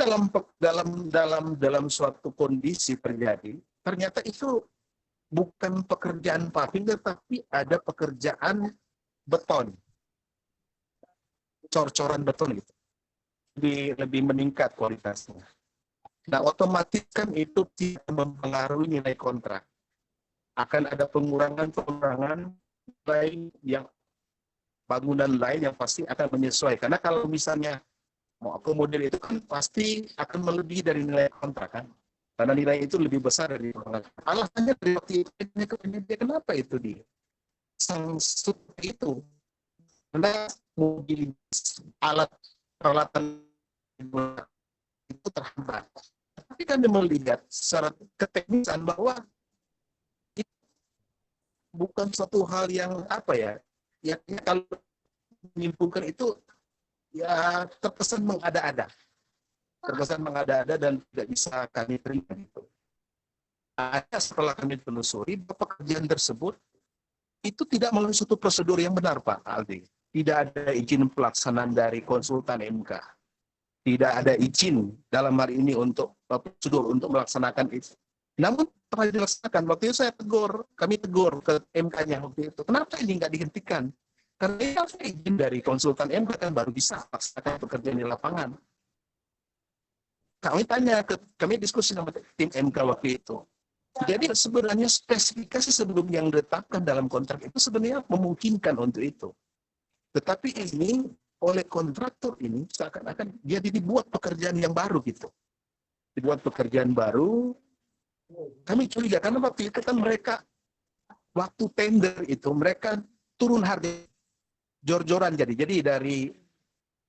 [SPEAKER 4] dalam suatu kondisi terjadi, ternyata itu bukan pekerjaan paving, tetapi ada pekerjaan beton. Cor-coran beton gitu. Lebih meningkat kualitasnya. Nah, otomatis kan itu tidak mempengaruhi nilai kontrak. Akan ada pengurangan nilai yang bangunan lain yang pasti akan menyesuaikan. Karena kalau misalnya mau akomodir itu kan pasti akan melebihi dari nilai kontrak kan. Karena nilai itu lebih besar dari kontrak. Alasannya dari waktu itu kenapa itu dia? Seperti itu. Karena mobil alat peralatan itu terhambat. Tapi kami melihat secara keteknisan bahwa itu bukan suatu hal yang kalau menyimpulkan itu ya terkesan mengada-ada. terkesan mengada-ada dan tidak bisa kami terima gitu. Hanya setelah kami telusuri bahwa pekerjaan tersebut itu tidak melalui suatu prosedur yang benar, Pak Aldi. Tidak ada izin pelaksanaan dari konsultan MK. Tidak ada izin dalam hal ini untuk prosedur untuk melaksanakan itu. Namun telah dilaksanakan. Waktu itu kami tegur ke MK-nya waktu itu. Kenapa ini nggak dihentikan? Karena ini harus izin dari konsultan MK kan baru bisa melaksanakan pekerjaan di lapangan. Kami diskusi sama tim MK waktu itu. Jadi sebenarnya spesifikasi sebelum yang ditetapkan dalam kontrak itu sebenarnya memungkinkan untuk itu. Tetapi ini oleh kontraktor ini seakan-akan dia dibuat pekerjaan yang baru gitu. Dibuat pekerjaan baru. Kami curiga karena waktu itu kan mereka waktu tender itu mereka turun harga jor-joran jadi dari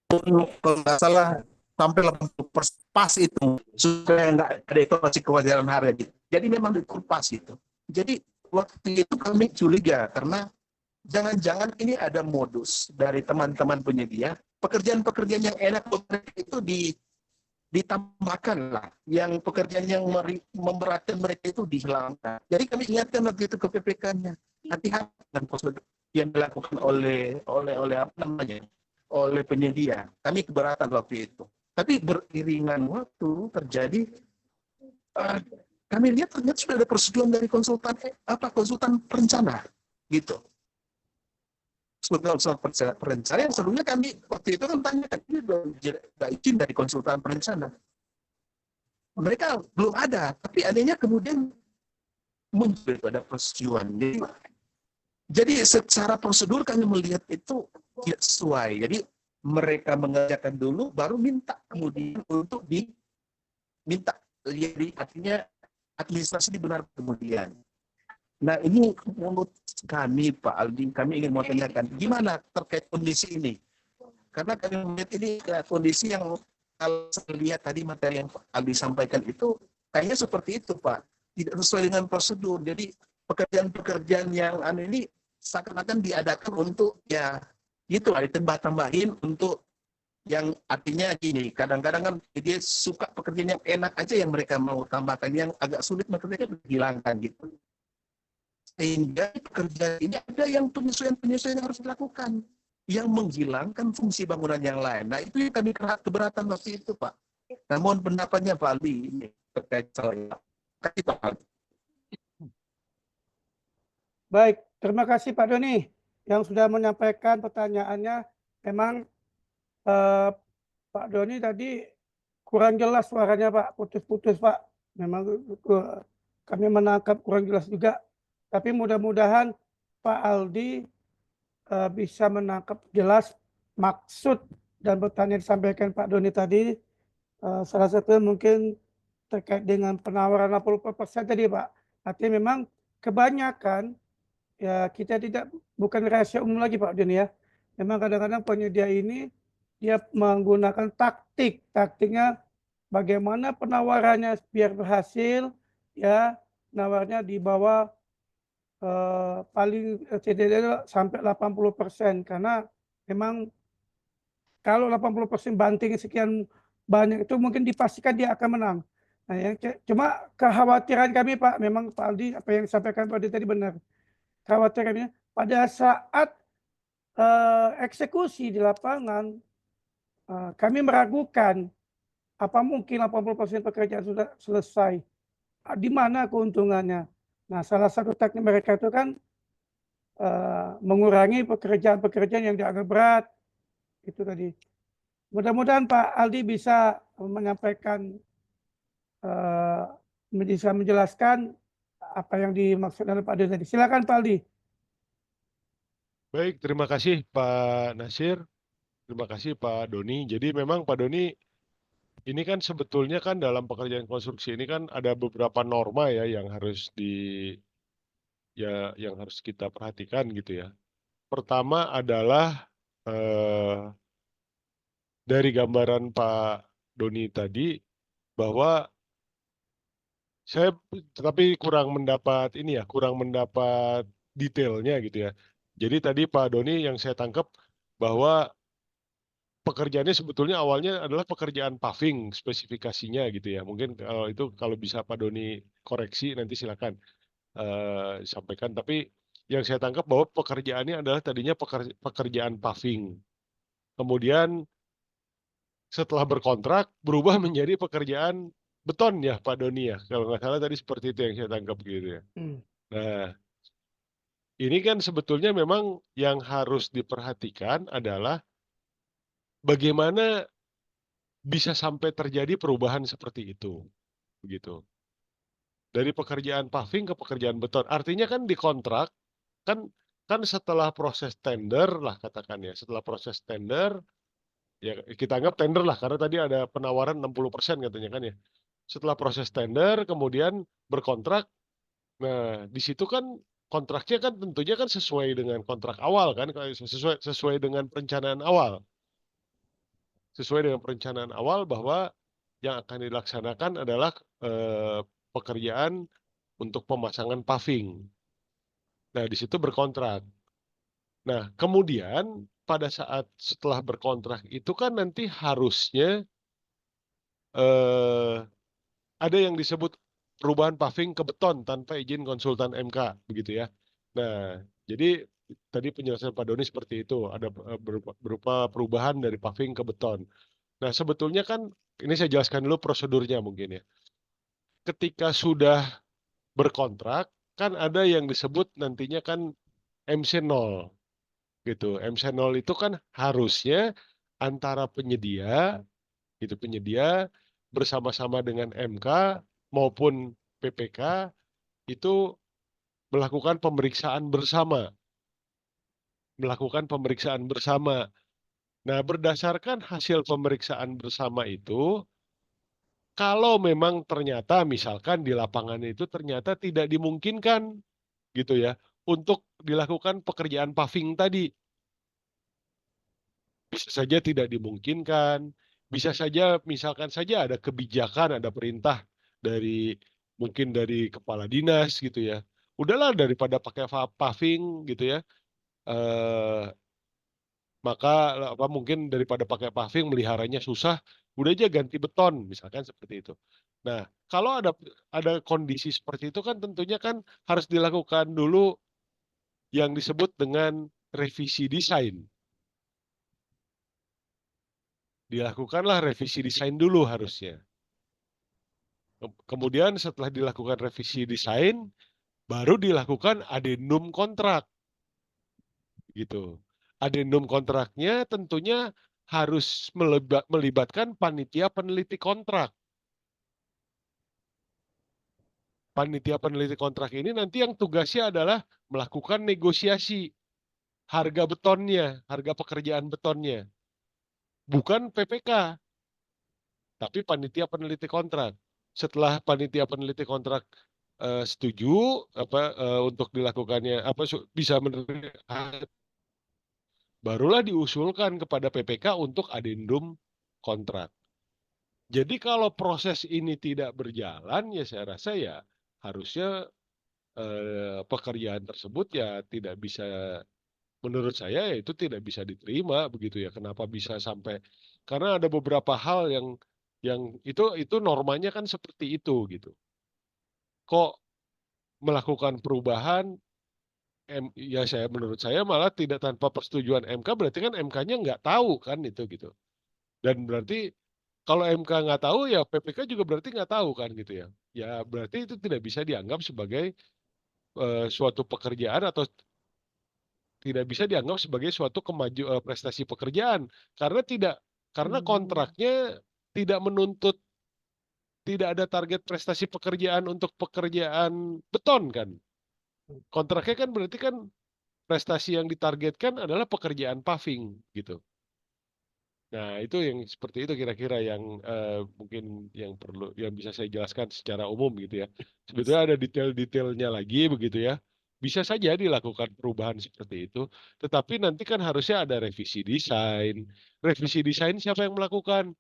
[SPEAKER 4] kalau nggak salah sampai 80% pas itu supaya nggak ada evaluasi kewajaran harga gitu. Jadi memang diukur pas itu. Jadi waktu itu kami curiga karena jangan-jangan ini ada modus dari teman-teman penyedia pekerjaan-pekerjaan yang enak itu ditambahkan lah, yang pekerjaan yang memberatkan mereka itu dihilangkan. Jadi kami ingatkan waktu itu ke PPK-nya, hati-hati dengan prosedur yang dilakukan oleh apa namanya, oleh penyedia. Kami keberatan waktu itu. Tapi beriringan waktu terjadi, kami lihat ternyata sudah ada persetujuan dari konsultan perencana, gitu. Konsultan perencana yang sebelumnya kami waktu itu kan tanyakan ini sudah izin dari konsultan perencana. Mereka belum ada, tapi adanya kemudian muncul pada persetujuan. Jadi secara prosedur kami melihat itu tidak sesuai. Jadi mereka mengerjakan dulu, baru minta kemudian untuk diminta. Jadi artinya administrasi dibenar kemudian. Nah ini menurut kami Pak Aldi, kami ingin mau tanyakan gimana terkait kondisi ini. Karena kami melihat ini kondisi yang kalau saya lihat tadi materi yang Pak Aldi sampaikan itu kayaknya seperti itu Pak. Tidak sesuai dengan prosedur. Jadi pekerjaan-pekerjaan yang ini seakan-akan diadakan untuk ya gitu lah ditambah-tambahin untuk yang artinya gini, kadang-kadang kan dia suka pekerjaan yang enak aja yang mereka mau tambahkan, yang agak sulit mereka hilangkan gitu. Sehingga pekerjaan ini ada yang penyesuaian yang harus dilakukan yang menghilangkan fungsi bangunan yang lain. Nah itu yang kami keberatan waktu itu Pak. Nah mohon pendapatnya Pak Aldi ini terkait soal kasih Pak Aldi.
[SPEAKER 1] Baik, terima kasih Pak Doni yang sudah menyampaikan pertanyaannya. Memang Pak Doni tadi kurang jelas suaranya Pak, putus-putus Pak. Memang kami menangkap kurang jelas juga. Tapi mudah-mudahan Pak Aldi bisa menangkap jelas maksud dan pertanyaan yang disampaikan Pak Doni tadi. Salah satu mungkin terkait dengan penawaran 80% tadi Pak. Artinya memang kebanyakan ya kita bukan rahasia umum lagi Pak Doni ya. Memang kadang-kadang penyedia ini dia menggunakan taktiknya bagaimana penawarannya biar berhasil ya, nawarnya di bawah paling CDD sampai 80% karena memang kalau 80% banting sekian banyak itu mungkin dipastikan dia akan menang. Nah, cuma kekhawatiran kami Pak, memang Pak Aldi apa yang disampaikan Pak Aldi tadi benar. Kekhawatiran kami pada saat eksekusi di lapangan kami meragukan apa mungkin 80% pekerjaan sudah selesai. Di mana keuntungannya? Nah, salah satu teknik mereka itu kan mengurangi pekerjaan-pekerjaan yang dianggap berat. Itu tadi. Mudah-mudahan Pak Aldi bisa menyampaikan, bisa menjelaskan apa yang dimaksud oleh Pak Aldi tadi. Silakan Pak Aldi.
[SPEAKER 3] Baik, terima kasih Pak Nasir. Terima kasih Pak Doni. Jadi memang Pak Doni, ini kan sebetulnya kan dalam pekerjaan konstruksi ini kan ada beberapa norma ya yang harus yang harus kita perhatikan gitu ya. Pertama adalah dari gambaran Pak Doni tadi bahwa saya tapi kurang mendapat detailnya gitu ya. Jadi tadi Pak Doni yang saya tangkap bahwa pekerjaannya sebetulnya awalnya adalah pekerjaan paving spesifikasinya gitu ya. Mungkin kalau bisa Pak Doni koreksi nanti silakan sampaikan. Tapi yang saya tangkap bahwa pekerjaannya adalah tadinya pekerjaan paving. Kemudian setelah berkontrak berubah menjadi pekerjaan beton ya Pak Doni ya. Kalau nggak salah tadi seperti itu yang saya tangkap gitu ya.
[SPEAKER 1] Hmm.
[SPEAKER 3] Nah, ini kan sebetulnya memang yang harus diperhatikan adalah bagaimana bisa sampai terjadi perubahan seperti itu, begitu. Dari pekerjaan paving ke pekerjaan beton. Artinya kan di kontrak kan kan setelah proses tender lah katakan ya, setelah proses tender ya kita anggap tender lah karena tadi ada penawaran 60% katanya kan ya. Setelah proses tender kemudian berkontrak. Nah, di situ kan kontraknya kan tentunya kan sesuai dengan kontrak awal kan, sesuai dengan perencanaan awal. Sesuai dengan perencanaan awal bahwa yang akan dilaksanakan adalah pekerjaan untuk pemasangan paving. Nah, di situ berkontrak. Nah, kemudian pada saat setelah berkontrak itu kan nanti harusnya eh, ada yang disebut perubahan paving ke beton tanpa izin konsultan MK, begitu ya. Nah, jadi tadi penjelasan Pak Doni seperti itu, ada berupa perubahan dari paving ke beton. Nah, sebetulnya kan ini saya jelaskan dulu prosedurnya mungkin ya. Ketika sudah berkontrak, kan ada yang disebut nantinya kan MC0 gitu. MC0 itu kan harusnya antara penyedia bersama-sama dengan MK maupun PPK itu melakukan pemeriksaan bersama. Nah, berdasarkan hasil pemeriksaan bersama itu, kalau memang ternyata misalkan di lapangan itu ternyata tidak dimungkinkan gitu ya untuk dilakukan pekerjaan paving tadi, bisa saja tidak dimungkinkan, bisa saja misalkan saja ada kebijakan, ada perintah dari mungkin dari kepala dinas gitu ya. Udahlah daripada pakai paving gitu ya. Eh, maka apa mungkin daripada pakai paving meliharanya susah, udah aja ganti beton misalkan seperti itu. Nah, kalau ada kondisi seperti itu kan tentunya kan harus dilakukan dulu yang disebut dengan revisi desain. Dilakukanlah revisi desain dulu harusnya. Kemudian setelah dilakukan revisi desain, baru dilakukan adendum kontrak. Gitu. Adendum kontraknya tentunya harus melibatkan panitia peneliti kontrak. Panitia peneliti kontrak ini nanti yang tugasnya adalah melakukan negosiasi harga betonnya, harga pekerjaan betonnya. Bukan PPK, tapi panitia peneliti kontrak. Setelah panitia peneliti kontrak setuju untuk dilakukannya bisa menerima, barulah diusulkan kepada PPK untuk adendum kontrak. Jadi kalau proses ini tidak berjalan ya saya rasa ya harusnya pekerjaan tersebut ya tidak bisa, menurut saya ya itu tidak bisa diterima begitu ya. Kenapa bisa sampai, karena ada beberapa hal yang itu normanya kan seperti itu gitu. Kok melakukan perubahan ya menurut saya malah tidak tanpa persetujuan MK, berarti kan MK-nya nggak tahu kan itu gitu. Dan berarti kalau MK nggak tahu ya PPK juga berarti nggak tahu kan gitu ya. Ya berarti itu tidak bisa dianggap sebagai suatu pekerjaan atau tidak bisa dianggap sebagai suatu prestasi pekerjaan karena kontraknya tidak menuntut, tidak ada target prestasi pekerjaan untuk pekerjaan beton kan. Kontraknya kan berarti kan prestasi yang ditargetkan adalah pekerjaan paving gitu. Nah, itu yang seperti itu kira-kira yang mungkin yang bisa saya jelaskan secara umum gitu ya. Sebetulnya ada detail-detailnya lagi begitu ya. Bisa saja dilakukan perubahan seperti itu, tetapi nanti kan harusnya ada revisi desain. Revisi desain siapa yang melakukan?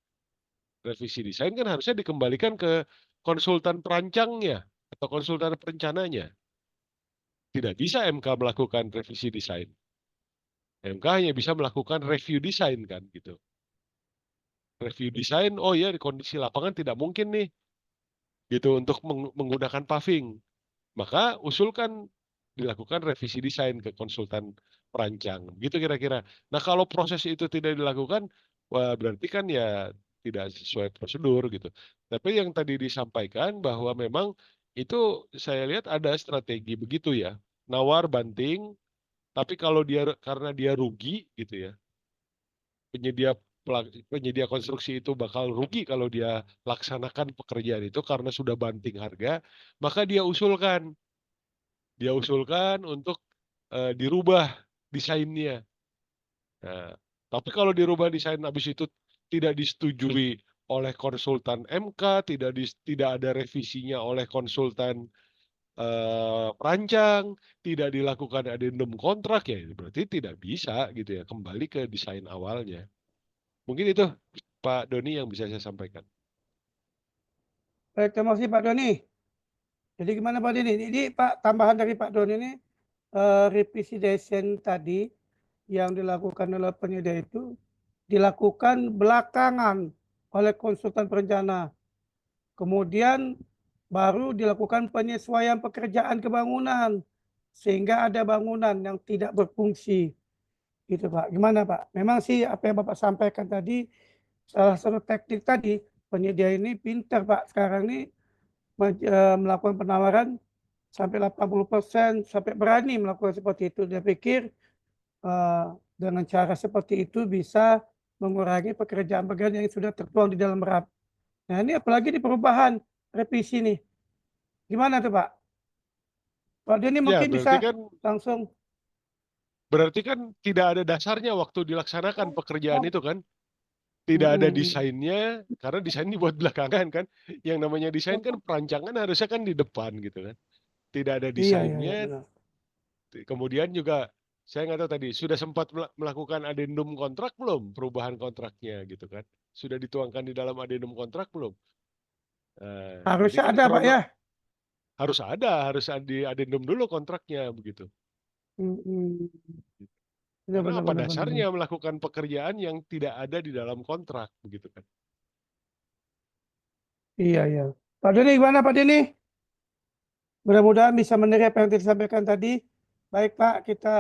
[SPEAKER 3] Revisi desain kan harusnya dikembalikan ke konsultan perancangnya atau konsultan perencananya. Tidak bisa MK melakukan revisi desain. MK hanya bisa melakukan review desain kan gitu. review desain, oh ya di kondisi lapangan tidak mungkin nih gitu untuk menggunakan paving. Maka usulkan dilakukan revisi desain ke konsultan perancang. Gitu kira-kira. Nah, kalau proses itu tidak dilakukan, wah berarti kan ya tidak sesuai prosedur gitu. Tapi yang tadi disampaikan bahwa memang itu saya lihat ada strategi begitu ya. Nawar banting, tapi kalau dia karena dia rugi gitu ya, penyedia penyedia konstruksi itu bakal rugi kalau dia laksanakan pekerjaan itu karena sudah banting harga, maka dia usulkan untuk dirubah desainnya. Nah, tapi kalau dirubah desain habis itu tidak disetujui oleh konsultan MK, tidak ada revisinya oleh konsultan perancang, tidak dilakukan adendum kontrak ya berarti tidak bisa gitu ya kembali ke desain awalnya. Mungkin itu Pak Doni yang bisa saya sampaikan.
[SPEAKER 1] Baik, terima kasih Pak Doni. Jadi gimana Pak Doni? Ini Pak, tambahan dari Pak Doni ini, revisi desain tadi yang dilakukan oleh penyedia itu dilakukan belakangan oleh konsultan perencana. Kemudian baru dilakukan penyesuaian pekerjaan kebangunan sehingga ada bangunan yang tidak berfungsi. Gitu Pak. Gimana Pak? Memang sih apa yang Bapak sampaikan tadi, salah satu teknik tadi, penyedia ini pintar Pak. Sekarang ini melakukan penawaran sampai 80%, sampai berani melakukan seperti itu. Dia pikir dengan cara seperti itu bisa mengurangi pekerjaan-pekerjaan yang sudah tertuang di dalam RAP. Nah ini apalagi di perubahan revisi nih. Gimana tuh Pak? Pak Denny
[SPEAKER 3] Ya,
[SPEAKER 1] mungkin
[SPEAKER 3] berarti
[SPEAKER 1] bisa
[SPEAKER 3] kan
[SPEAKER 1] langsung.
[SPEAKER 3] tidak ada dasarnya waktu dilaksanakan pekerjaan itu kan. Tidak ada
[SPEAKER 1] Mm-mm.
[SPEAKER 3] desainnya karena desain dibuat belakangan kan. Yang namanya desain kan perancangan harusnya kan di depan gitu kan. Tidak ada
[SPEAKER 1] Iya, iya, iya,
[SPEAKER 3] desainnya.
[SPEAKER 1] benar.
[SPEAKER 3] Kemudian juga saya nggak tahu tadi sudah sempat melakukan adendum kontrak belum perubahan kontraknya gitu kan. Sudah dituangkan di dalam adendum kontrak belum? Jadi
[SPEAKER 1] Harusnya
[SPEAKER 3] kan
[SPEAKER 1] ada Pak ya.
[SPEAKER 3] harus di adendum dulu kontraknya begitu.
[SPEAKER 1] Mm-mm. Benar,
[SPEAKER 3] Karena
[SPEAKER 1] benar,
[SPEAKER 3] apa
[SPEAKER 1] benar, benar,
[SPEAKER 3] dasarnya
[SPEAKER 1] benar.
[SPEAKER 3] melakukan pekerjaan yang tidak ada di dalam kontrak begitu kan.
[SPEAKER 1] Iya, iya. Pak Denny gimana Pak Denny? Mudah-mudahan bisa menerima apa yang disampaikan tadi. Baik Pak, kita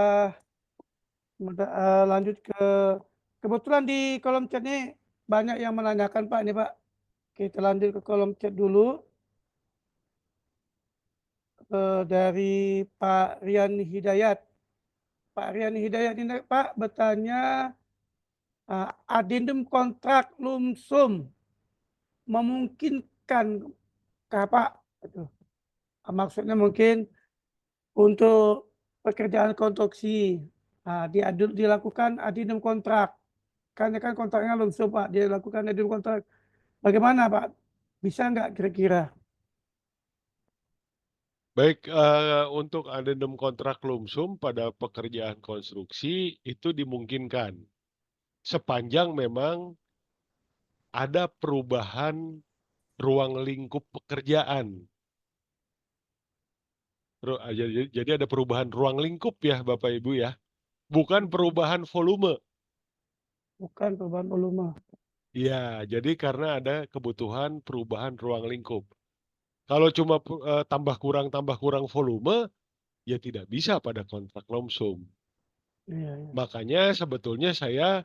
[SPEAKER 1] lanjut ke kebetulan di kolom chat ini banyak yang menanyakan Pak ini Pak. Kita lanjut ke kolom chat dulu. Dari Pak Rian Hidayat. Pak Rian Hidayat ini Pak bertanya, adendum kontrak lumsum memungkinkan Pak? Itu. Maksudnya mungkin untuk pekerjaan konstruksi dilakukan adendum kontrak. Kan kontraknya lumsum Pak, dilakukan adendum kontrak. Bagaimana Pak? Bisa nggak kira-kira?
[SPEAKER 3] Baik, untuk adendum kontrak lumsum pada pekerjaan konstruksi itu dimungkinkan. Sepanjang memang ada perubahan ruang lingkup pekerjaan. Jadi ada perubahan ruang lingkup ya Bapak Ibu ya. Bukan perubahan volume.
[SPEAKER 1] Bukan perubahan volume.
[SPEAKER 3] Ya, jadi karena ada kebutuhan perubahan ruang lingkup. Kalau cuma tambah kurang volume, ya tidak bisa pada kontrak lumsum.
[SPEAKER 1] Iya, iya.
[SPEAKER 3] Makanya sebetulnya saya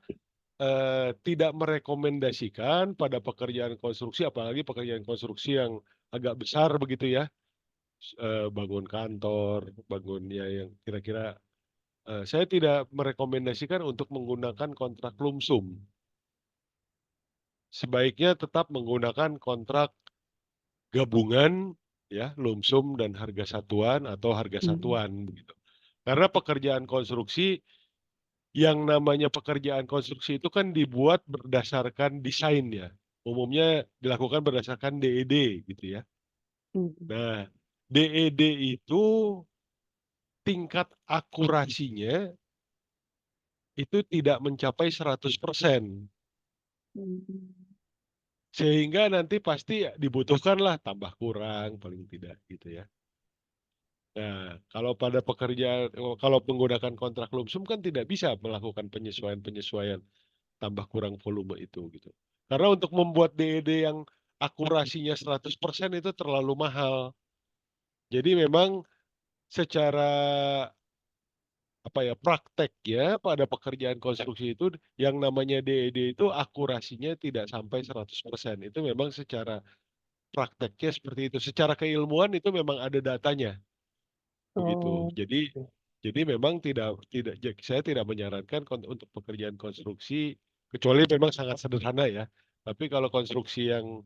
[SPEAKER 3] tidak merekomendasikan pada pekerjaan konstruksi, apalagi pekerjaan konstruksi yang agak besar begitu ya, bangun kantor, bangunnya yang kira-kira, saya tidak merekomendasikan untuk menggunakan kontrak lumsum. Sebaiknya tetap menggunakan kontrak gabungan, ya, lumsum dan harga satuan atau harga satuan begitu. Karena pekerjaan konstruksi yang namanya pekerjaan konstruksi itu kan dibuat berdasarkan desain ya. Umumnya dilakukan berdasarkan DED gitu ya. Nah, DED itu tingkat akurasinya itu tidak mencapai 100%. Sehingga nanti pasti dibutuhkanlah tambah kurang paling tidak gitu ya. Nah, kalau menggunakan kontrak lumsum kan tidak bisa melakukan penyesuaian-penyesuaian tambah kurang volume itu gitu. Karena untuk membuat DED yang akurasinya 100% itu terlalu mahal. Jadi memang secara praktek ya pada pekerjaan konstruksi itu yang namanya DED itu akurasinya tidak sampai 100%. Itu memang secara prakteknya seperti itu. Secara keilmuan itu memang ada datanya begitu.
[SPEAKER 1] Oh,
[SPEAKER 3] Jadi memang saya tidak menyarankan untuk pekerjaan konstruksi kecuali memang sangat sederhana ya. Tapi kalau konstruksi yang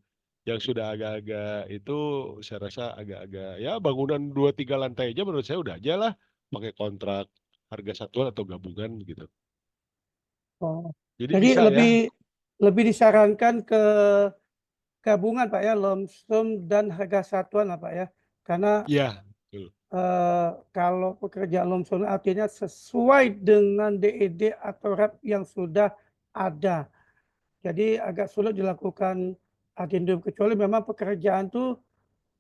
[SPEAKER 3] sudah agak-agak itu saya rasa agak-agak ya bangunan 2-3 lantai aja menurut saya udah aja lah pakai kontrak harga satuan atau gabungan gitu.
[SPEAKER 1] oh.
[SPEAKER 3] Jadi
[SPEAKER 1] Jadi
[SPEAKER 3] bisa ya.
[SPEAKER 1] lebih disarankan ke gabungan Pak ya, lumsum dan harga satuan lah Pak ya. Karena
[SPEAKER 3] Iya, betul.
[SPEAKER 1] kalau pekerjaan lumsum artinya sesuai dengan DED atau RAP yang sudah ada. Jadi agak sulit dilakukan adendum kecuali memang pekerjaan itu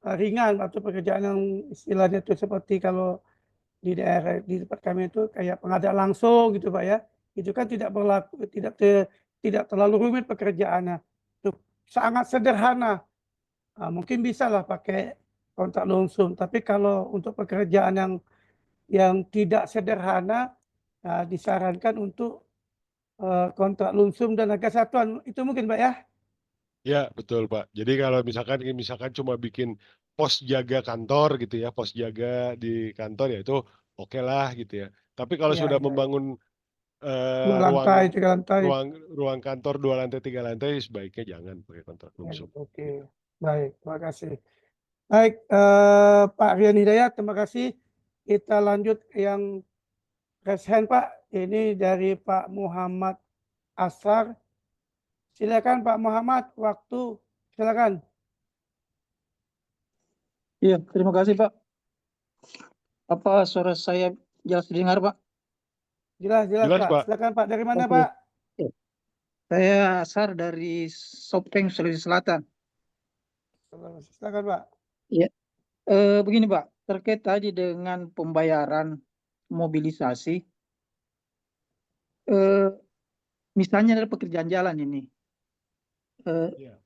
[SPEAKER 1] ringan atau pekerjaan yang istilahnya itu seperti kalau di daerah di tempat kami itu kayak pengadaan langsung gitu Pak ya. Itu kan tidak berlaku tidak terlalu rumit pekerjaannya. Itu sangat sederhana. Mungkin bisa lah pakai kontrak lumsum. Tapi kalau untuk pekerjaan yang tidak sederhana disarankan untuk kontrak lumsum dan harga satuan. Itu mungkin Pak ya.
[SPEAKER 3] Ya, betul, Pak. Jadi kalau misalkan cuma bikin pos jaga kantor gitu ya, pos jaga di kantor ya itu oke lah gitu ya. Tapi kalau
[SPEAKER 1] Iya,
[SPEAKER 3] sudah
[SPEAKER 1] iya, iya.
[SPEAKER 3] membangun
[SPEAKER 1] 2
[SPEAKER 3] ruang
[SPEAKER 1] lantai, 3 lantai.
[SPEAKER 3] ruang ruang kantor 2 lantai 3 lantai sebaiknya jangan pakai kontrak
[SPEAKER 1] Ya,
[SPEAKER 3] lumsum.
[SPEAKER 1] oke.
[SPEAKER 3] Gitu.
[SPEAKER 1] Baik, terima kasih. Baik, Pak Rian Hidayat, terima kasih. Kita lanjut yang raise hand, Pak. Ini dari Pak Muhammad Asar. Silakan Pak Muhammad, waktu silakan.
[SPEAKER 5] Iya, terima kasih Pak. Apa suara saya jelas didengar Pak?
[SPEAKER 1] Jelas,
[SPEAKER 3] Jelas,
[SPEAKER 1] Pak.
[SPEAKER 3] Pak.
[SPEAKER 1] Silakan Pak. Dari mana
[SPEAKER 5] Oke.
[SPEAKER 1] Pak?
[SPEAKER 5] Saya Asar dari Sopeng, Sulawesi Selatan.
[SPEAKER 1] Silakan Pak.
[SPEAKER 5] Begini Pak, terkait tadi dengan pembayaran mobilisasi, misalnya ada pekerjaan jalan ini,
[SPEAKER 3] Iya.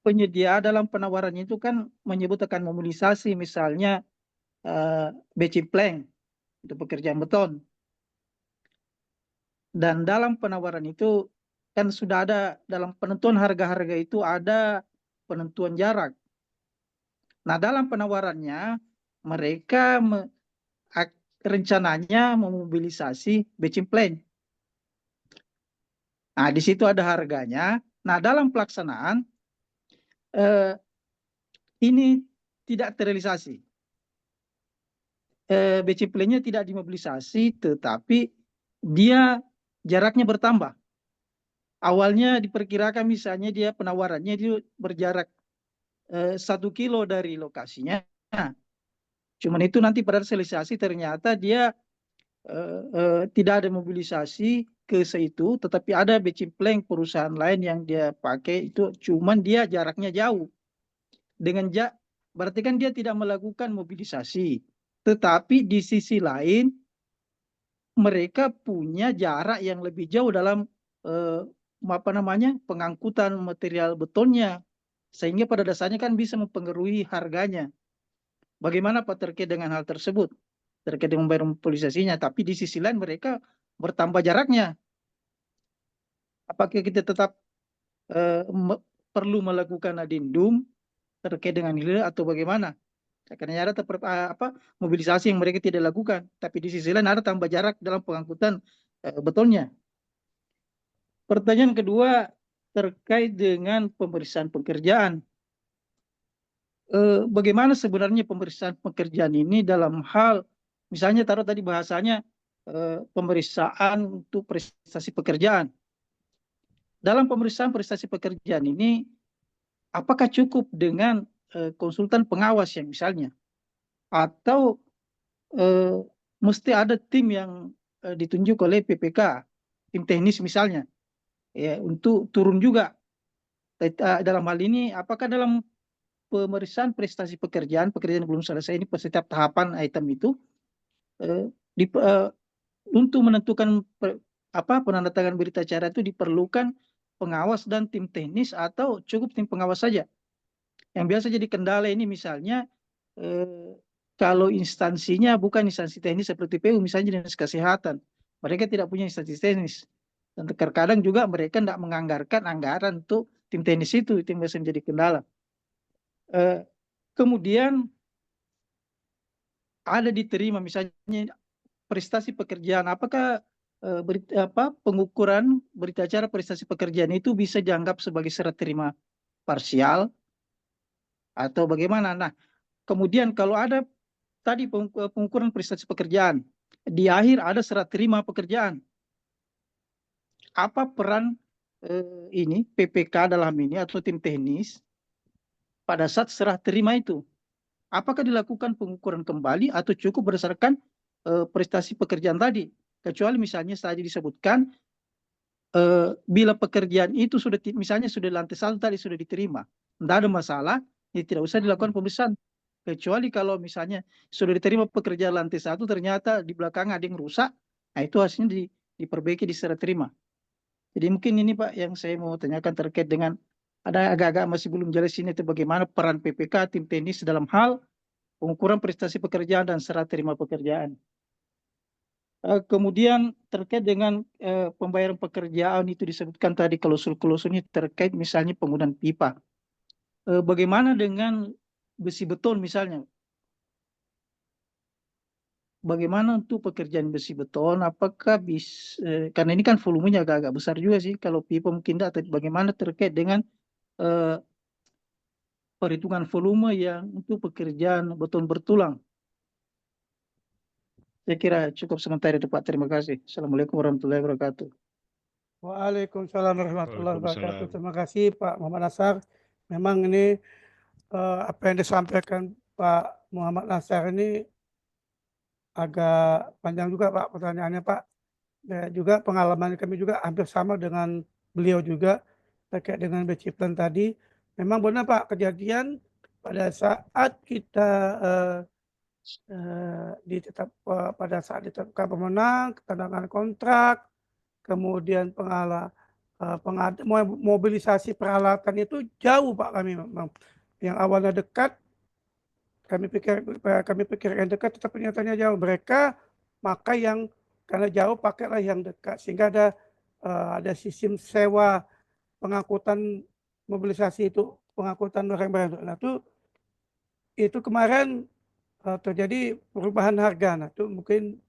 [SPEAKER 5] penyedia dalam penawarannya itu kan menyebutkan mobilisasi, misalnya beci plank untuk pekerjaan beton. Dan dalam penawaran itu kan sudah ada dalam penentuan harga-harga itu ada penentuan jarak. Nah, dalam penawarannya mereka rencananya memobilisasi batching plan. Nah, di situ ada harganya. Nah, dalam pelaksanaan ini tidak terrealisasi. Batching plan-nya tidak dimobilisasi, tetapi dia jaraknya bertambah. Awalnya diperkirakan misalnya dia penawarannya itu berjarak 1 kilo dari lokasinya. Cuman itu nanti pada realisasi ternyata dia tidak ada mobilisasi ke situ, tetapi ada batching plank perusahaan lain yang dia pakai itu, cuman dia jaraknya jauh. Berarti kan dia tidak melakukan mobilisasi. Tetapi di sisi lain mereka punya jarak yang lebih jauh dalam pengangkutan material betonnya, sehingga pada dasarnya kan bisa mempengaruhi harganya. Bagaimana Pak terkait dengan hal tersebut? Terkait dengan membayar mobilisasinya, tapi di sisi lain mereka bertambah jaraknya. Apakah kita tetap perlu melakukan adendum terkait dengan ini atau bagaimana? Karena ada mobilisasi yang mereka tidak lakukan, tapi di sisi lain ada tambah jarak dalam pengangkutan betonnya. Pertanyaan kedua terkait dengan pemeriksaan pekerjaan. Bagaimana sebenarnya pemeriksaan pekerjaan ini dalam hal, misalnya taruh tadi bahasanya pemeriksaan untuk prestasi pekerjaan. Dalam pemeriksaan prestasi pekerjaan ini, apakah cukup dengan konsultan pengawas yang misalnya, atau mesti ada tim yang ditunjuk oleh PPK, tim teknis misalnya, ya, untuk turun juga. Dalam hal ini, apakah dalam pemeriksaan prestasi pekerjaan yang belum selesai ini setiap tahapan item itu untuk menentukan penandatangan berita acara itu diperlukan pengawas dan tim teknis atau cukup tim pengawas saja? Yang biasa jadi kendala ini misalnya kalau instansinya bukan instansi teknis seperti PU, misalnya dinas kesehatan, mereka tidak punya instansi teknis. Dan terkadang juga mereka tidak menganggarkan anggaran untuk tim teknis itu yang biasa menjadi kendala. Kemudian ada diterima misalnya prestasi pekerjaan, apakah pengukuran berita acara prestasi pekerjaan itu bisa dianggap sebagai serah terima parsial atau bagaimana? Nah, kemudian kalau ada tadi pengukuran prestasi pekerjaan, di akhir ada serah terima pekerjaan. Apa peran ini PPK dalam ini atau tim teknis pada saat serah terima itu? Apakah dilakukan pengukuran kembali atau cukup berdasarkan prestasi pekerjaan tadi? Kecuali misalnya tadi disebutkan bila pekerjaan itu sudah misalnya sudah lantai 1 tadi sudah diterima, tidak ada masalah, ya tidak usah dilakukan pemeriksaan. Kecuali kalau misalnya sudah diterima pekerjaan lantai 1 ternyata di belakang ada yang rusak, nah itu hasilnya diperbaiki di serah terima. Jadi mungkin ini Pak yang saya mau tanyakan terkait dengan ada agak-agak masih belum jelas ini itu bagaimana peran PPK tim teknis dalam hal pengukuran prestasi pekerjaan dan serah terima pekerjaan. Kemudian terkait dengan pembayaran pekerjaan itu disebutkan tadi klausul-klausulnya terkait misalnya penggunaan pipa. Bagaimana dengan besi beton misalnya? Bagaimana untuk pekerjaan besi beton? Apakah bisa, karena ini kan volumenya agak-agak besar juga sih, kalau pipa mungkin tidak, tapi bagaimana terkait dengan perhitungan volume yang untuk pekerjaan beton bertulang? Saya kira cukup sementara itu Pak. Terima kasih. Assalamualaikum warahmatullahi wabarakatuh.
[SPEAKER 1] Waalaikumsalam warahmatullahi wabarakatuh.
[SPEAKER 3] Waalaikumsalam.
[SPEAKER 1] Terima kasih Pak Muhammad Nasar. Memang ini apa yang disampaikan Pak Muhammad Nasar ini agak panjang juga Pak pertanyaannya Pak. Dan juga pengalaman kami juga hampir sama dengan beliau juga terkait dengan Beciplen tadi. Memang benar Pak kejadian pada saat kita pada saat ditetapkan pemenang, ketandangan kontrak, kemudian mobilisasi peralatan itu jauh Pak kami memang. Yang awalnya dekat, kami pikir yang dekat, tetapi nyatanya jauh. Mereka maka yang karena jauh pakailah yang dekat, sehingga ada sistem sewa pengangkutan mobilisasi itu, pengangkutan barang-barang. Nah itu kemarin terjadi perubahan harga. Nah itu mungkin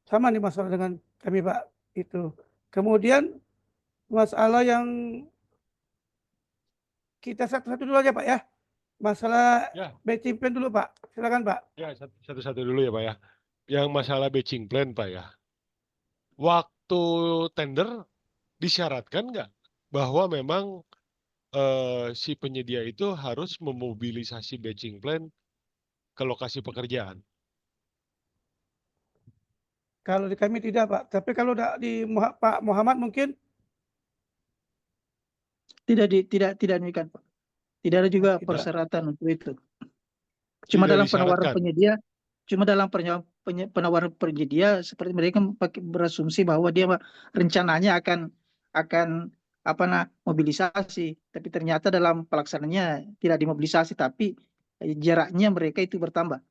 [SPEAKER 1] sama nih masalah dengan kami Pak itu. Kemudian masalah yang kita satu-satu dulu aja Pak ya. Masalah
[SPEAKER 3] Ya.
[SPEAKER 1] batching plan dulu Pak. Silakan Pak.
[SPEAKER 3] Ya, satu-satu dulu ya Pak ya. Yang masalah batching plan Pak ya. Waktu tender disyaratkan nggak bahwa memang si penyedia itu harus memobilisasi batching plan ke lokasi pekerjaan?
[SPEAKER 1] Kalau di kami tidak Pak. Tapi kalau di Pak Muhammad mungkin
[SPEAKER 5] Tidak demikian Pak. Tidak ada juga
[SPEAKER 1] Tidak.
[SPEAKER 5] persyaratan untuk itu. Cuma
[SPEAKER 3] Tidak
[SPEAKER 5] dalam penawaran
[SPEAKER 3] disyaratkan.
[SPEAKER 5] penyedia, penawaran penyedia seperti mereka berasumsi bahwa dia rencananya akan mobilisasi, tapi ternyata dalam pelaksanaannya tidak dimobilisasi, tapi jaraknya mereka itu bertambah.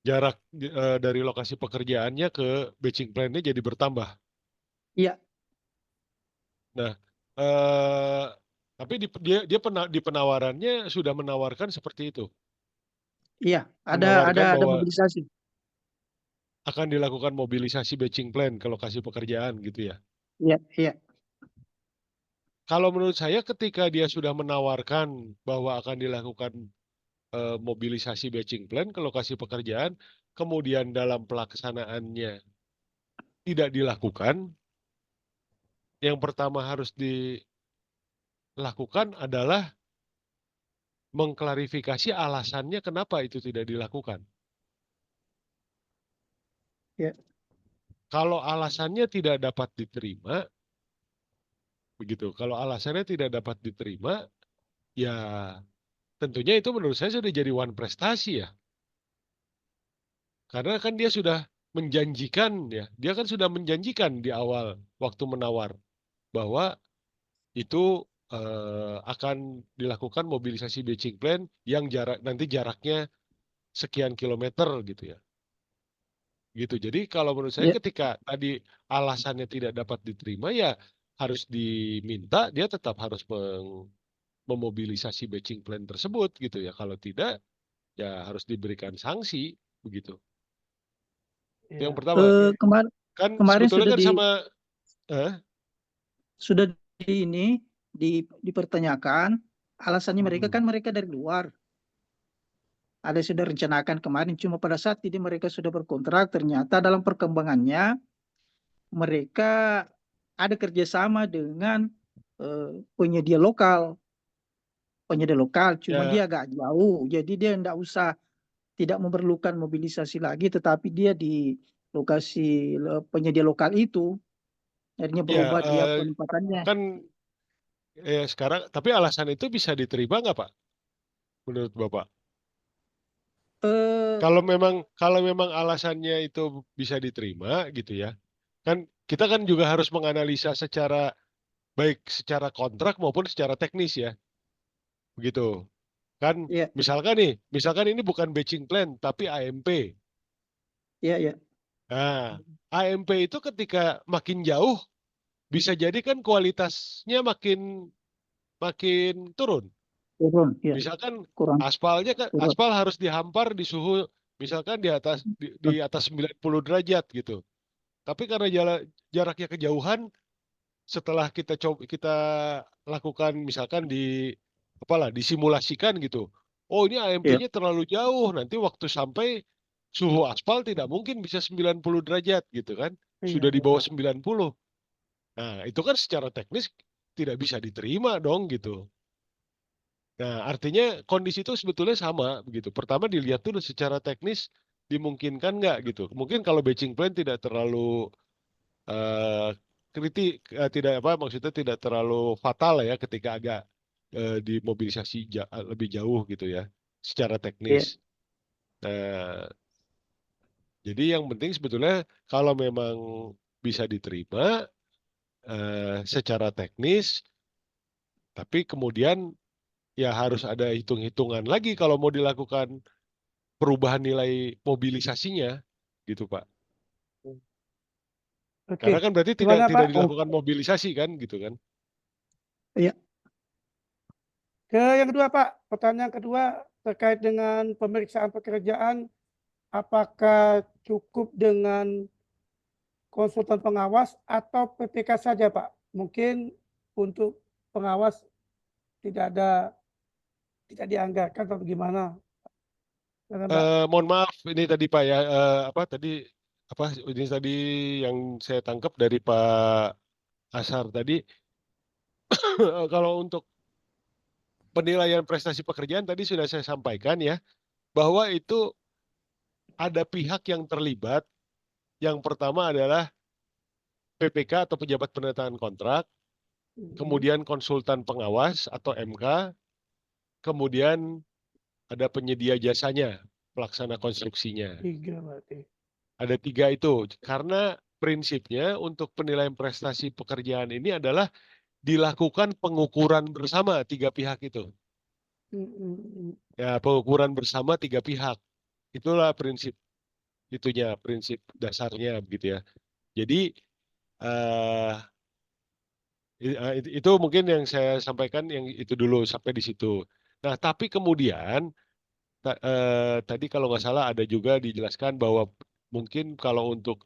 [SPEAKER 3] Jarak dari lokasi pekerjaannya ke batching plan-nya jadi bertambah.
[SPEAKER 5] Iya.
[SPEAKER 3] Nah, tapi dia di penawarannya sudah menawarkan seperti itu.
[SPEAKER 5] Iya,
[SPEAKER 3] Menawarkan
[SPEAKER 5] ada
[SPEAKER 3] bahwa
[SPEAKER 5] mobilisasi.
[SPEAKER 3] akan dilakukan mobilisasi batching plan ke lokasi pekerjaan gitu ya.
[SPEAKER 5] Iya.
[SPEAKER 3] Kalau menurut saya ketika dia sudah menawarkan bahwa akan dilakukan mobilisasi batching plan ke lokasi pekerjaan, kemudian dalam pelaksanaannya tidak dilakukan, yang pertama harus dilakukan adalah mengklarifikasi alasannya kenapa itu tidak dilakukan.
[SPEAKER 5] Ya.
[SPEAKER 3] Kalau alasannya tidak dapat diterima, begitu. Kalau alasannya tidak dapat diterima, ya tentunya itu menurut saya sudah jadi one prestasi ya. Karena kan dia sudah menjanjikan ya, dia kan sudah menjanjikan di awal waktu menawar bahwa itu akan dilakukan mobilisasi batching plan yang nanti jaraknya sekian kilometer gitu ya. Gitu. Jadi kalau menurut saya
[SPEAKER 5] Ya,
[SPEAKER 3] ketika tadi alasannya tidak dapat diterima ya harus diminta dia tetap harus memobilisasi batching plan tersebut gitu ya. Kalau tidak ya harus diberikan sanksi begitu. Itu yang
[SPEAKER 1] Ya.
[SPEAKER 3] pertama.
[SPEAKER 5] kemarin
[SPEAKER 3] Kan
[SPEAKER 5] kemarin
[SPEAKER 3] sebetulnya kan sama eh,
[SPEAKER 5] sudah dipertanyakan alasannya mereka
[SPEAKER 3] mm,
[SPEAKER 5] kan mereka dari luar. Ada sudah rencanakan kemarin, cuma pada saat ini mereka sudah berkontrak, ternyata dalam perkembangannya mereka ada kerjasama dengan penyedia lokal, cuma
[SPEAKER 3] ya
[SPEAKER 5] dia agak jauh, jadi dia tidak memerlukan mobilisasi lagi, tetapi dia di lokasi penyedia lokal itu, akhirnya
[SPEAKER 3] ya
[SPEAKER 5] berubah dia penempatannya.
[SPEAKER 3] kan sekarang tapi alasan itu bisa diterima nggak Pak menurut Bapak?
[SPEAKER 5] Eh,
[SPEAKER 3] Kalau memang alasannya itu bisa diterima gitu ya. Kan kita kan juga harus menganalisa secara baik secara kontrak maupun secara teknis ya. Begitu. Kan
[SPEAKER 5] ya,
[SPEAKER 3] misalkan ini bukan batching plan tapi AMP.
[SPEAKER 5] ya, ya,
[SPEAKER 3] Nah, AMP itu ketika makin jauh bisa jadi kan kualitasnya makin makin turun.
[SPEAKER 5] turun, ya,
[SPEAKER 3] Misalkan
[SPEAKER 5] kurang
[SPEAKER 3] aspalnya kan
[SPEAKER 5] turun.
[SPEAKER 3] aspal harus dihampar di suhu misalkan di atas 90 derajat gitu. Tapi karena jaraknya kejauhan, setelah kita lakukan misalkan disimulasikan gitu. Oh ini
[SPEAKER 5] Ya,
[SPEAKER 3] AMP-nya terlalu jauh, nanti waktu sampai suhu aspal tidak mungkin bisa 90 derajat gitu kan.
[SPEAKER 1] Iya,
[SPEAKER 3] Sudah di bawah
[SPEAKER 1] betul.
[SPEAKER 3] 90. Nah, itu kan secara teknis tidak bisa diterima dong gitu. Nah, artinya kondisi itu sebetulnya sama begitu. Pertama dilihat dulu secara teknis dimungkinkan nggak gitu. Mungkin kalau batching plan tidak terlalu eh, tidak apa maksudnya tidak terlalu fatal ya ketika agak dimobilisasi lebih jauh gitu ya secara teknis.
[SPEAKER 5] ya,
[SPEAKER 3] Nah, jadi yang penting sebetulnya kalau memang bisa diterima secara teknis, tapi kemudian ya harus ada hitung-hitungan lagi kalau mau dilakukan perubahan nilai mobilisasinya gitu Pak.
[SPEAKER 1] Oke,
[SPEAKER 3] Karena kan berarti tidak
[SPEAKER 1] gimana
[SPEAKER 3] tidak
[SPEAKER 1] Pak?
[SPEAKER 3] dilakukan mobilisasi kan gitu kan.
[SPEAKER 5] ya.
[SPEAKER 1] Ke yang kedua Pak, pertanyaan kedua terkait dengan pemeriksaan pekerjaan, apakah cukup dengan konsultan pengawas atau PPK saja Pak? Mungkin untuk pengawas tidak dianggarkan atau bagaimana? Karena Mbak,
[SPEAKER 3] Mohon maaf ini tadi Pak ya apa tadi apa ini tadi yang saya tangkap dari Pak Asar tadi kalau untuk penilaian prestasi pekerjaan tadi sudah saya sampaikan ya bahwa itu ada pihak yang terlibat. Yang pertama adalah PPK atau pejabat penandatangan kontrak, kemudian konsultan pengawas atau MK, kemudian ada penyedia jasanya, pelaksana konstruksinya.
[SPEAKER 1] 3 berarti.
[SPEAKER 3] Ada 3 itu. Karena prinsipnya untuk penilaian prestasi pekerjaan ini adalah dilakukan pengukuran bersama 3 pihak itu. Ya, pengukuran bersama 3 pihak. Itulah prinsip itunya, prinsip dasarnya begitu ya. Jadi eh, itu mungkin yang saya sampaikan yang itu dulu sampai di situ. Nah, tapi kemudian tadi kalau nggak salah ada juga dijelaskan bahwa mungkin kalau untuk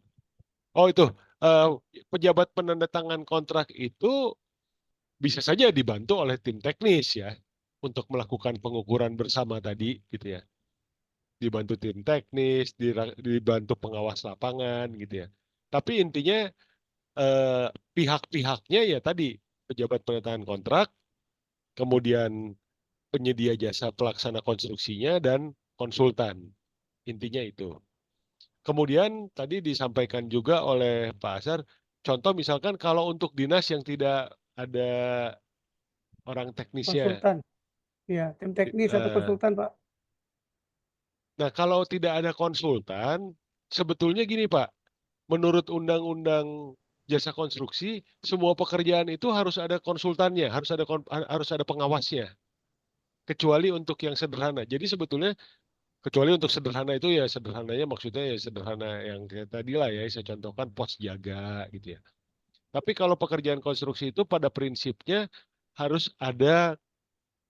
[SPEAKER 3] oh itu eh, pejabat penandatangan kontrak itu bisa saja dibantu oleh tim teknis ya untuk melakukan pengukuran bersama tadi gitu ya. Dibantu tim teknis, dibantu pengawas lapangan gitu ya. Tapi intinya eh, pihak-pihaknya ya tadi pejabat penandatangan kontrak, kemudian penyedia jasa pelaksana konstruksinya dan konsultan. Intinya itu. Kemudian tadi disampaikan juga oleh Pak Asar, contoh misalkan kalau untuk dinas yang tidak ada orang teknisnya.
[SPEAKER 1] Konsultan. Ya, tim teknis atau
[SPEAKER 3] Nah,
[SPEAKER 1] konsultan Pak.
[SPEAKER 3] nah, kalau tidak ada konsultan, sebetulnya gini Pak, menurut Undang-Undang jasa konstruksi, semua pekerjaan itu harus ada konsultannya, harus ada pengawasnya. Kecuali untuk yang sederhana. Jadi sebetulnya kecuali untuk sederhana itu ya sederhananya maksudnya ya sederhana yang kayak tadi lah ya saya contohkan pos jaga gitu ya. Tapi kalau pekerjaan konstruksi itu pada prinsipnya harus ada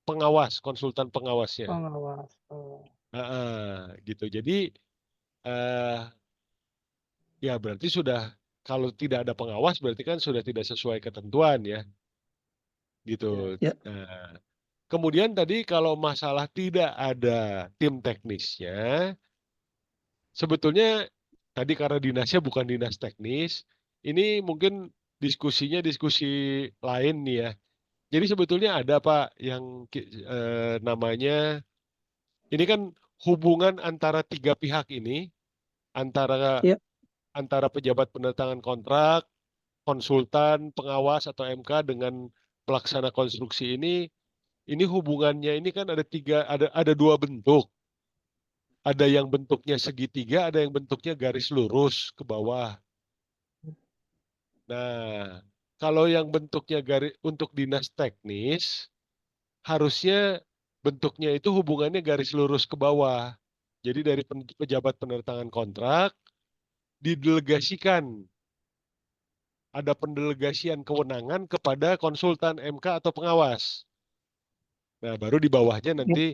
[SPEAKER 3] pengawas, konsultan pengawasnya.
[SPEAKER 1] Pengawas. Oh.
[SPEAKER 3] Gitu. Jadi eh, ya berarti sudah kalau tidak ada pengawas berarti kan sudah tidak sesuai ketentuan ya. Gitu.
[SPEAKER 5] Ya.
[SPEAKER 3] Nah, kemudian tadi kalau masalah tidak ada tim teknisnya, sebetulnya tadi karena dinasnya bukan dinas teknis, ini mungkin diskusinya diskusi lain nih ya. Jadi sebetulnya ada Pak yang namanya ini kan hubungan antara tiga pihak ini antara
[SPEAKER 5] Ya.
[SPEAKER 3] antara pejabat peneretangan kontrak, konsultan, pengawas atau MK dengan pelaksana konstruksi ini hubungannya ini kan ada dua bentuk. Ada yang bentuknya segitiga, ada yang bentuknya garis lurus ke bawah. Nah, kalau yang bentuknya untuk dinas teknis, harusnya bentuknya itu hubungannya garis lurus ke bawah. Jadi dari pejabat peneretangan kontrak didelegasikan, ada pendelegasian kewenangan kepada konsultan MK atau pengawas. Nah, baru di bawahnya
[SPEAKER 5] Ya.
[SPEAKER 3] nanti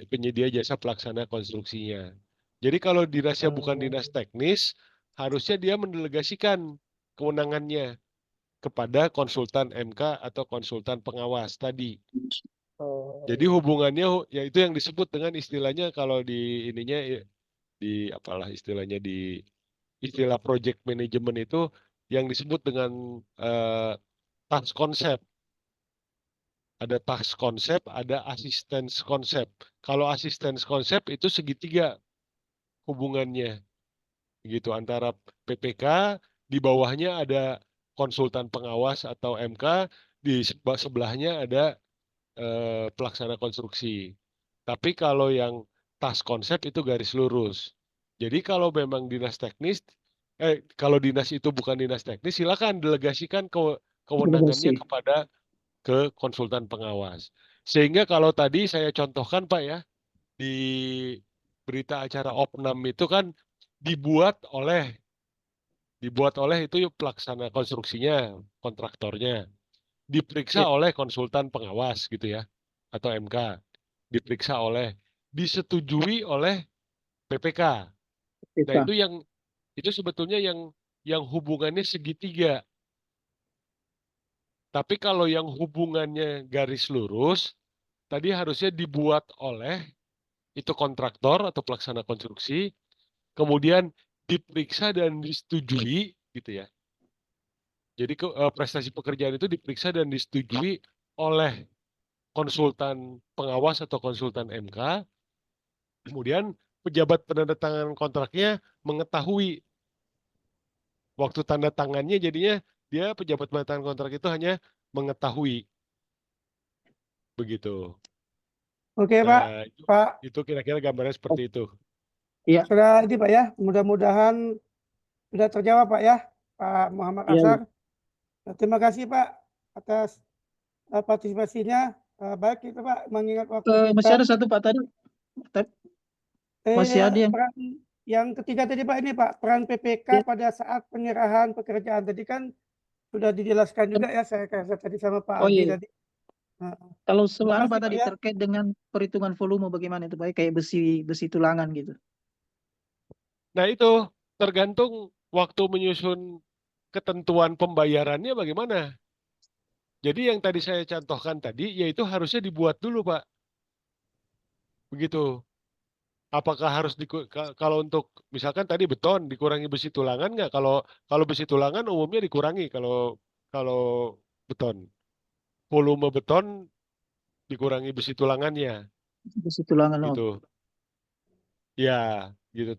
[SPEAKER 3] penyedia jasa pelaksana konstruksinya. Jadi kalau dinasnya bukan dinas teknis, harusnya dia mendelegasikan kewenangannya kepada konsultan MK atau konsultan pengawas tadi. Jadi hubungannya ya itu yang disebut dengan istilahnya kalau di ininya di apalah istilahnya di istilah project management itu yang disebut dengan task konsep. Ada task konsep, ada assistance konsep. Kalau assistance konsep itu segitiga hubungannya gitu antara PPK, di bawahnya ada konsultan pengawas atau MK, di sebelahnya ada pelaksana konstruksi. Tapi kalau yang task konsep itu garis lurus. Jadi kalau memang dinas teknis, kalau dinas itu bukan dinas teknis, silakan delegasikan kewenangannya
[SPEAKER 5] Delegasi.
[SPEAKER 3] kepada ke konsultan pengawas. Sehingga kalau tadi saya contohkan Pak ya, di berita acara Opnam itu kan dibuat oleh itu pelaksana konstruksinya, kontraktornya, diperiksa
[SPEAKER 5] Ya.
[SPEAKER 3] oleh konsultan pengawas gitu ya, atau MK, diperiksa oleh, disetujui oleh PPK. Nah
[SPEAKER 5] PPK.
[SPEAKER 3] itu sebetulnya yang hubungannya segitiga. Tapi kalau yang hubungannya garis lurus, tadi harusnya dibuat oleh itu kontraktor atau pelaksana konstruksi, kemudian diperiksa dan disetujui gitu ya. Jadi prestasi pekerjaan itu diperiksa dan disetujui oleh konsultan pengawas atau konsultan MK, kemudian pejabat penandatangan kontraknya mengetahui waktu tanda tangannya jadinya dia pejabat penandatangan kontrak itu hanya mengetahui begitu.
[SPEAKER 1] Oke Pak,
[SPEAKER 3] Nah,
[SPEAKER 1] Pak
[SPEAKER 3] itu kira-kira gambarnya seperti itu.
[SPEAKER 5] Ya.
[SPEAKER 1] sudah ini Pak ya, mudah-mudahan sudah terjawab Pak ya, Pak Muhammad
[SPEAKER 5] Ya.
[SPEAKER 1] Asar. Nah, terima kasih Pak atas partisipasinya. Baik itu Pak, mengingat waktu kita.
[SPEAKER 5] Masih ada satu Pak tadi. Masih ada yang
[SPEAKER 1] Peran yang ketiga tadi Pak, ini Pak, peran PPK
[SPEAKER 5] Ya.
[SPEAKER 1] pada saat penyerahan pekerjaan tadi kan sudah dijelaskan juga ya saya kira tadi sama Pak
[SPEAKER 5] Oh
[SPEAKER 1] Aldi
[SPEAKER 5] iya.
[SPEAKER 1] tadi. Nah,
[SPEAKER 5] Kalau
[SPEAKER 1] terima
[SPEAKER 5] soal
[SPEAKER 1] kasih
[SPEAKER 5] Pak
[SPEAKER 1] Pak
[SPEAKER 5] tadi
[SPEAKER 1] ya.
[SPEAKER 5] terkait dengan perhitungan volume bagaimana itu Pak? Kayak besi tulangan gitu.
[SPEAKER 3] Nah, itu tergantung waktu menyusun ketentuan pembayarannya bagaimana. Jadi yang tadi saya contohkan tadi, yaitu harusnya dibuat dulu, Pak. Begitu. Apakah harus kalau untuk misalkan tadi beton dikurangi besi tulangan nggak? Kalau besi tulangan umumnya dikurangi kalau beton. Volume beton dikurangi besi tulangannya,
[SPEAKER 5] Besi tulangan. Oh.
[SPEAKER 3] gitu. Ya, gitu.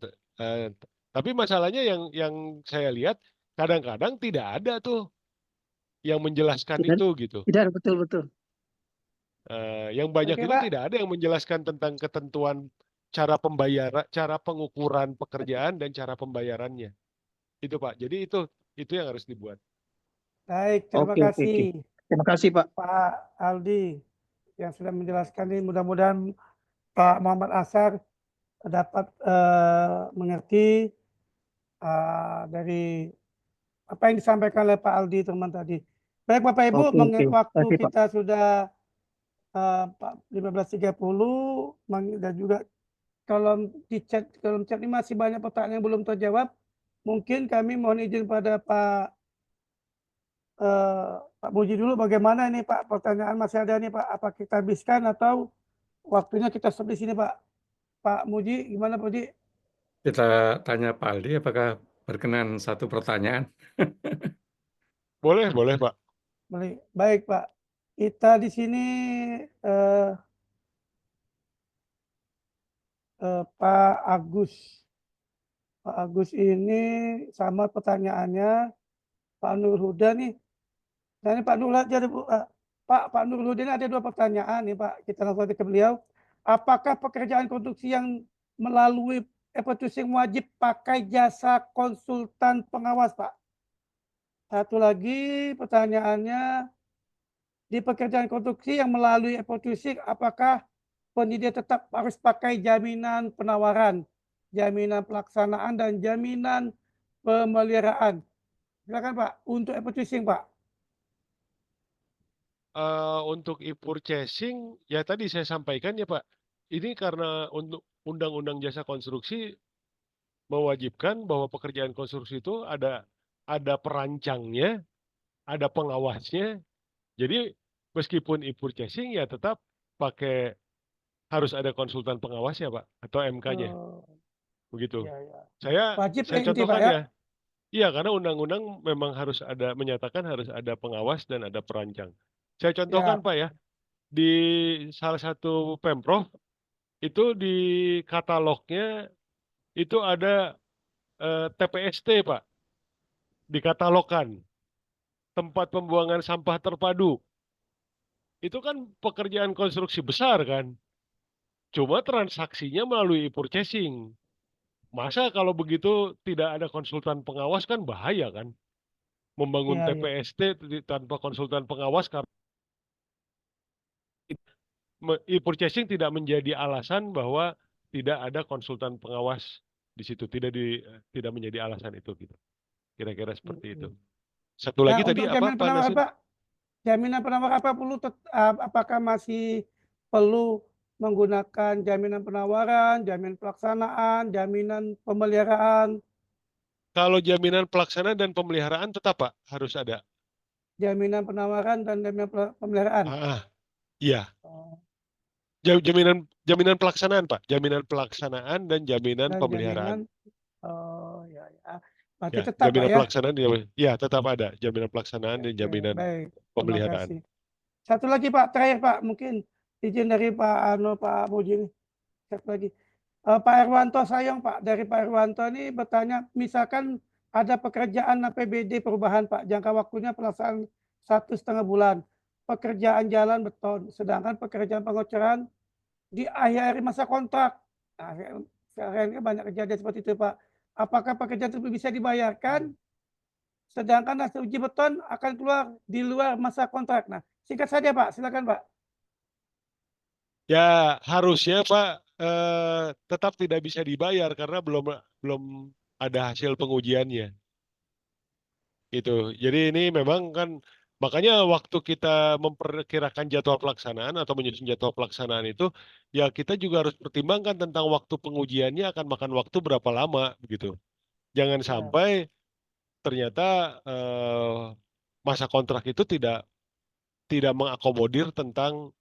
[SPEAKER 3] Tapi masalahnya yang saya lihat kadang-kadang tidak ada tuh yang menjelaskan
[SPEAKER 5] Tidak,
[SPEAKER 3] itu gitu.
[SPEAKER 5] tidak ada betul-betul.
[SPEAKER 3] Yang banyak
[SPEAKER 1] Oke
[SPEAKER 3] itu
[SPEAKER 1] Pak.
[SPEAKER 3] tidak ada yang menjelaskan tentang ketentuan cara pembayaran, cara pengukuran pekerjaan dan cara pembayarannya. Itu Pak. Jadi itu yang harus dibuat.
[SPEAKER 1] Baik, terima
[SPEAKER 5] Oke, oke, oke.
[SPEAKER 1] kasih
[SPEAKER 5] Terima kasih, Pak.
[SPEAKER 1] Pak Aldi yang sudah menjelaskan ini. Mudah-mudahan Pak Muhammad Asar dapat mengerti dari apa yang disampaikan oleh Pak Aldi teman tadi. Baik Bapak Ibu,
[SPEAKER 5] Oke, oke.
[SPEAKER 1] mengingat waktu
[SPEAKER 5] Terima kasih, Pak.
[SPEAKER 1] kita sudah 15.30 dan juga kolom chat ini masih banyak pertanyaan yang belum terjawab. Mungkin kami mohon izin pada Pak Muji dulu, bagaimana ini Pak, pertanyaan masih ada nih Pak, apa kita habiskan atau waktunya kita stop di sini Pak? Pak Muji, gimana Pak Muji?
[SPEAKER 2] Kita tanya Pak Aldi, apakah berkenan satu pertanyaan?
[SPEAKER 3] Boleh, boleh Pak.
[SPEAKER 1] Baik Pak, kita di sini Pak Agus. Pak Agus ini sama pertanyaannya Pak Nur Huda nih. Nah ini Pak Nur jadi Pak Nur Huda ini ada 2 pertanyaan nih Pak. Kita langsung ke beliau. Apakah pekerjaan konstruksi yang melalui e-Producing wajib pakai jasa konsultan pengawas Pak? Satu lagi pertanyaannya, di pekerjaan konstruksi yang melalui e-Producing, apakah penyedia tetap harus pakai jaminan penawaran, jaminan pelaksanaan, dan jaminan pemeliharaan? Silakan Pak, untuk e-Producing Pak.
[SPEAKER 3] Untuk e-purchasing, ya tadi saya sampaikan ya Pak, ini karena untuk Undang-Undang Jasa Konstruksi mewajibkan bahwa pekerjaan konstruksi itu ada perancangnya, ada pengawasnya. Jadi meskipun e-purchasing ya tetap harus ada konsultan pengawasnya Pak, atau MK-nya, begitu.
[SPEAKER 1] Ya, ya.
[SPEAKER 3] Saya
[SPEAKER 1] Wajib
[SPEAKER 3] saya
[SPEAKER 1] ya inti Pak
[SPEAKER 3] contohkan
[SPEAKER 1] ya?
[SPEAKER 3] ya. Iya, karena undang-undang memang menyatakan harus ada pengawas dan ada perancang. Saya contohkan
[SPEAKER 1] Ya,
[SPEAKER 3] Pak ya, di salah satu Pemprov itu di katalognya itu ada TPST Pak, dikatalogkan tempat pembuangan sampah terpadu. Itu kan pekerjaan konstruksi besar kan, cuma transaksinya melalui e-purchasing. Masa kalau begitu tidak ada konsultan pengawas kan bahaya kan? Membangun
[SPEAKER 1] ya, ya.
[SPEAKER 3] TPST tanpa konsultan pengawas karena e-purchasing tidak menjadi alasan bahwa tidak ada konsultan pengawas di situ, tidak menjadi alasan itu gitu. Kira-kira seperti itu. Satu
[SPEAKER 1] Nah,
[SPEAKER 3] lagi tadi
[SPEAKER 1] untuk
[SPEAKER 3] apa
[SPEAKER 1] jaminan
[SPEAKER 3] Pak
[SPEAKER 1] penawaran
[SPEAKER 3] Nasir?
[SPEAKER 1] Pak, jaminan penawaran apa apakah masih perlu menggunakan jaminan penawaran, jaminan pelaksanaan, jaminan pemeliharaan,
[SPEAKER 3] Kalau jaminan pelaksanaan dan pemeliharaan tetap Pak harus ada.
[SPEAKER 1] jaminan penawaran dan jaminan pemeliharaan?
[SPEAKER 3] Iya.
[SPEAKER 1] Oh,
[SPEAKER 3] Jaminan pelaksanaan Pak, jaminan pelaksanaan dan jaminan
[SPEAKER 1] dan
[SPEAKER 3] pemeliharaan.
[SPEAKER 1] ya, ya. Berarti
[SPEAKER 3] Ya,
[SPEAKER 1] tetap Pak
[SPEAKER 3] jaminan
[SPEAKER 1] ya?
[SPEAKER 3] pelaksanaan ya tetap ada jaminan pelaksanaan dan
[SPEAKER 1] Oke,
[SPEAKER 3] jaminan
[SPEAKER 1] baik. Terima
[SPEAKER 3] pemeliharaan.
[SPEAKER 1] kasih. Satu lagi Pak, terakhir Pak, mungkin izin dari Pak Muji nih. Satu lagi. Pak Irwanto Sayong Pak, dari Pak Irwanto ini bertanya, misalkan ada pekerjaan APBD perubahan Pak, jangka waktunya pelaksanaan 1,5 bulan, pekerjaan jalan beton, sedangkan pekerjaan pengocoran di akhir masa kontrak. Nah, sekarang ini banyak kejadian seperti itu Pak. Apakah pekerjaan tersebut bisa dibayarkan, sedangkan hasil uji beton akan keluar di luar masa kontrak? Nah, singkat saja Pak, silakan Pak.
[SPEAKER 3] Ya, harusnya Pak tetap tidak bisa dibayar karena belum ada hasil pengujiannya. Gitu. Jadi ini memang kan makanya waktu kita memperkirakan jadwal pelaksanaan atau menyusun jadwal pelaksanaan itu ya kita juga harus pertimbangkan tentang waktu pengujiannya akan makan waktu berapa lama gitu. Jangan
[SPEAKER 1] Ya,
[SPEAKER 3] sampai ternyata masa kontrak itu tidak mengakomodir tentang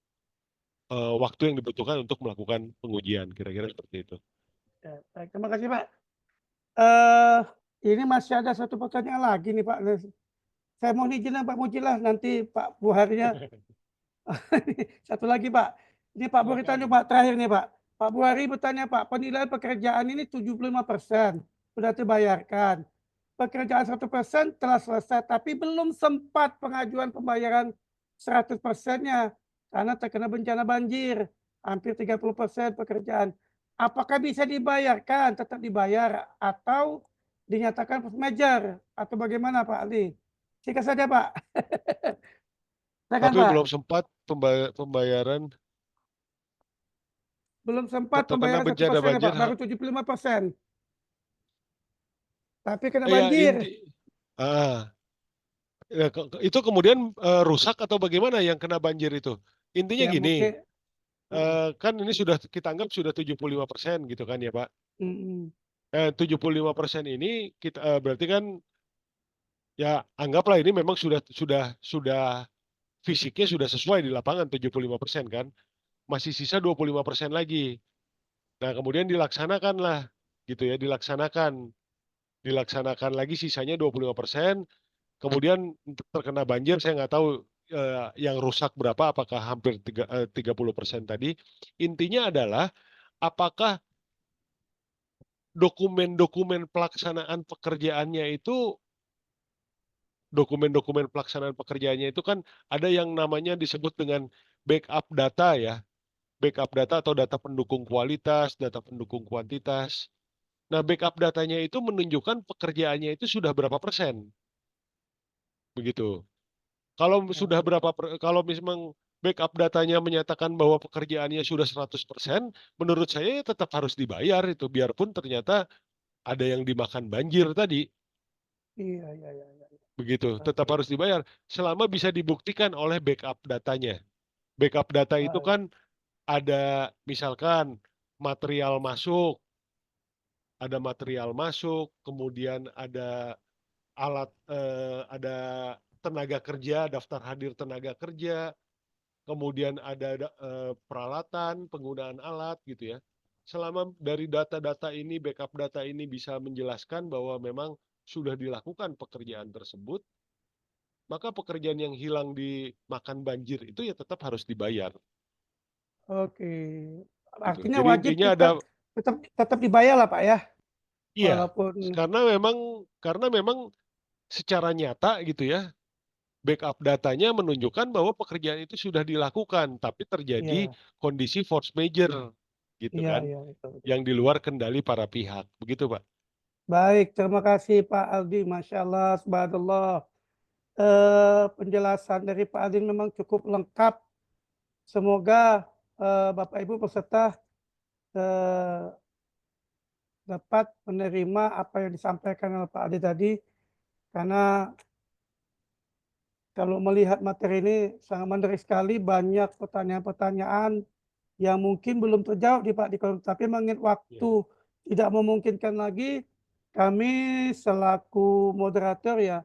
[SPEAKER 3] waktu yang dibutuhkan untuk melakukan pengujian, kira-kira seperti itu.
[SPEAKER 1] ya, baik. Terima kasih Pak. Ini masih ada satu pertanyaan lagi nih Pak. Saya mohon izin Pak Muji lah, nanti Pak Buharinya. Satu lagi Pak. Ini Pak Buhari tanya Pak, terakhir nih Pak. Pak Buhari bertanya Pak, penilaian pekerjaan ini 75% sudah dibayarkan. Pekerjaan 100% telah selesai, tapi belum sempat pengajuan pembayaran 100%-nya karena terkena bencana banjir. Hampir 30% pekerjaan. Apakah bisa dibayarkan, tetap dibayar, atau dinyatakan force majeure, atau bagaimana Pak Ali? Singkat saja Pak. Silakan
[SPEAKER 3] Tapi
[SPEAKER 1] Pak.
[SPEAKER 3] belum sempat pembayaran
[SPEAKER 1] Belum sempat
[SPEAKER 3] terkena
[SPEAKER 1] pembayaran 1%
[SPEAKER 3] bencana
[SPEAKER 1] ya Pak,
[SPEAKER 3] banjir.
[SPEAKER 1] baru 75%. Tapi kena
[SPEAKER 3] Ya,
[SPEAKER 1] banjir.
[SPEAKER 3] ya, itu kemudian rusak atau bagaimana yang kena banjir itu? Intinya
[SPEAKER 1] Ya
[SPEAKER 3] gini,
[SPEAKER 1] mungkin.
[SPEAKER 3] kan ini sudah kita anggap sudah 75% gitu kan ya Pak. 75% ini kita berarti kan ya anggaplah ini memang sudah fisiknya sudah sesuai di lapangan 75% kan. Masih sisa 25% lagi. Nah, kemudian dilaksanakanlah gitu ya, dilaksanakan lagi sisanya 25%. Kemudian terkena banjir, saya nggak tahu yang rusak berapa, apakah hampir 30% tadi. Intinya adalah apakah dokumen-dokumen pelaksanaan pekerjaannya itu kan ada yang namanya disebut dengan backup data ya. Backup data atau data pendukung kualitas, data pendukung kuantitas. Nah, backup datanya itu menunjukkan pekerjaannya itu sudah berapa persen. Begitu. Kalau memang backup datanya menyatakan bahwa pekerjaannya sudah 100%, menurut saya ya tetap harus dibayar itu biarpun ternyata ada yang dimakan banjir tadi.
[SPEAKER 1] Iya.
[SPEAKER 3] Begitu, tetap harus dibayar selama bisa dibuktikan oleh backup datanya. Backup data itu
[SPEAKER 1] Baik.
[SPEAKER 3] kan ada misalkan material masuk, kemudian ada ada tenaga kerja, daftar hadir tenaga kerja, kemudian ada peralatan, penggunaan alat gitu ya. Selama dari data-data ini, backup data ini bisa menjelaskan bahwa memang sudah dilakukan pekerjaan tersebut, maka pekerjaan yang hilang dimakan banjir itu ya tetap harus dibayar.
[SPEAKER 1] Oke.
[SPEAKER 3] Gitu.
[SPEAKER 1] Artinya
[SPEAKER 3] Jadi
[SPEAKER 1] wajib
[SPEAKER 3] intinya ada,
[SPEAKER 1] tetap dibayar lah Pak ya.
[SPEAKER 3] iya,
[SPEAKER 1] Walaupun
[SPEAKER 3] karena memang secara nyata gitu ya, backup datanya menunjukkan bahwa pekerjaan itu sudah dilakukan, tapi terjadi
[SPEAKER 1] iya,
[SPEAKER 3] kondisi force major, gitu kan,
[SPEAKER 1] betul.
[SPEAKER 3] yang di luar kendali para pihak, begitu Pak.
[SPEAKER 1] Baik, terima kasih Pak Aldi. Masya Allah, subhanallah. Penjelasan dari Pak Aldi memang cukup lengkap. Semoga Bapak Ibu peserta eh, dapat menerima apa yang disampaikan oleh Pak Aldi tadi. Karena kalau melihat materi ini sangat menarik sekali, banyak pertanyaan-pertanyaan yang mungkin belum terjawab di Pak Diko, tapi mengingat waktu tidak memungkinkan lagi, kami selaku moderator ya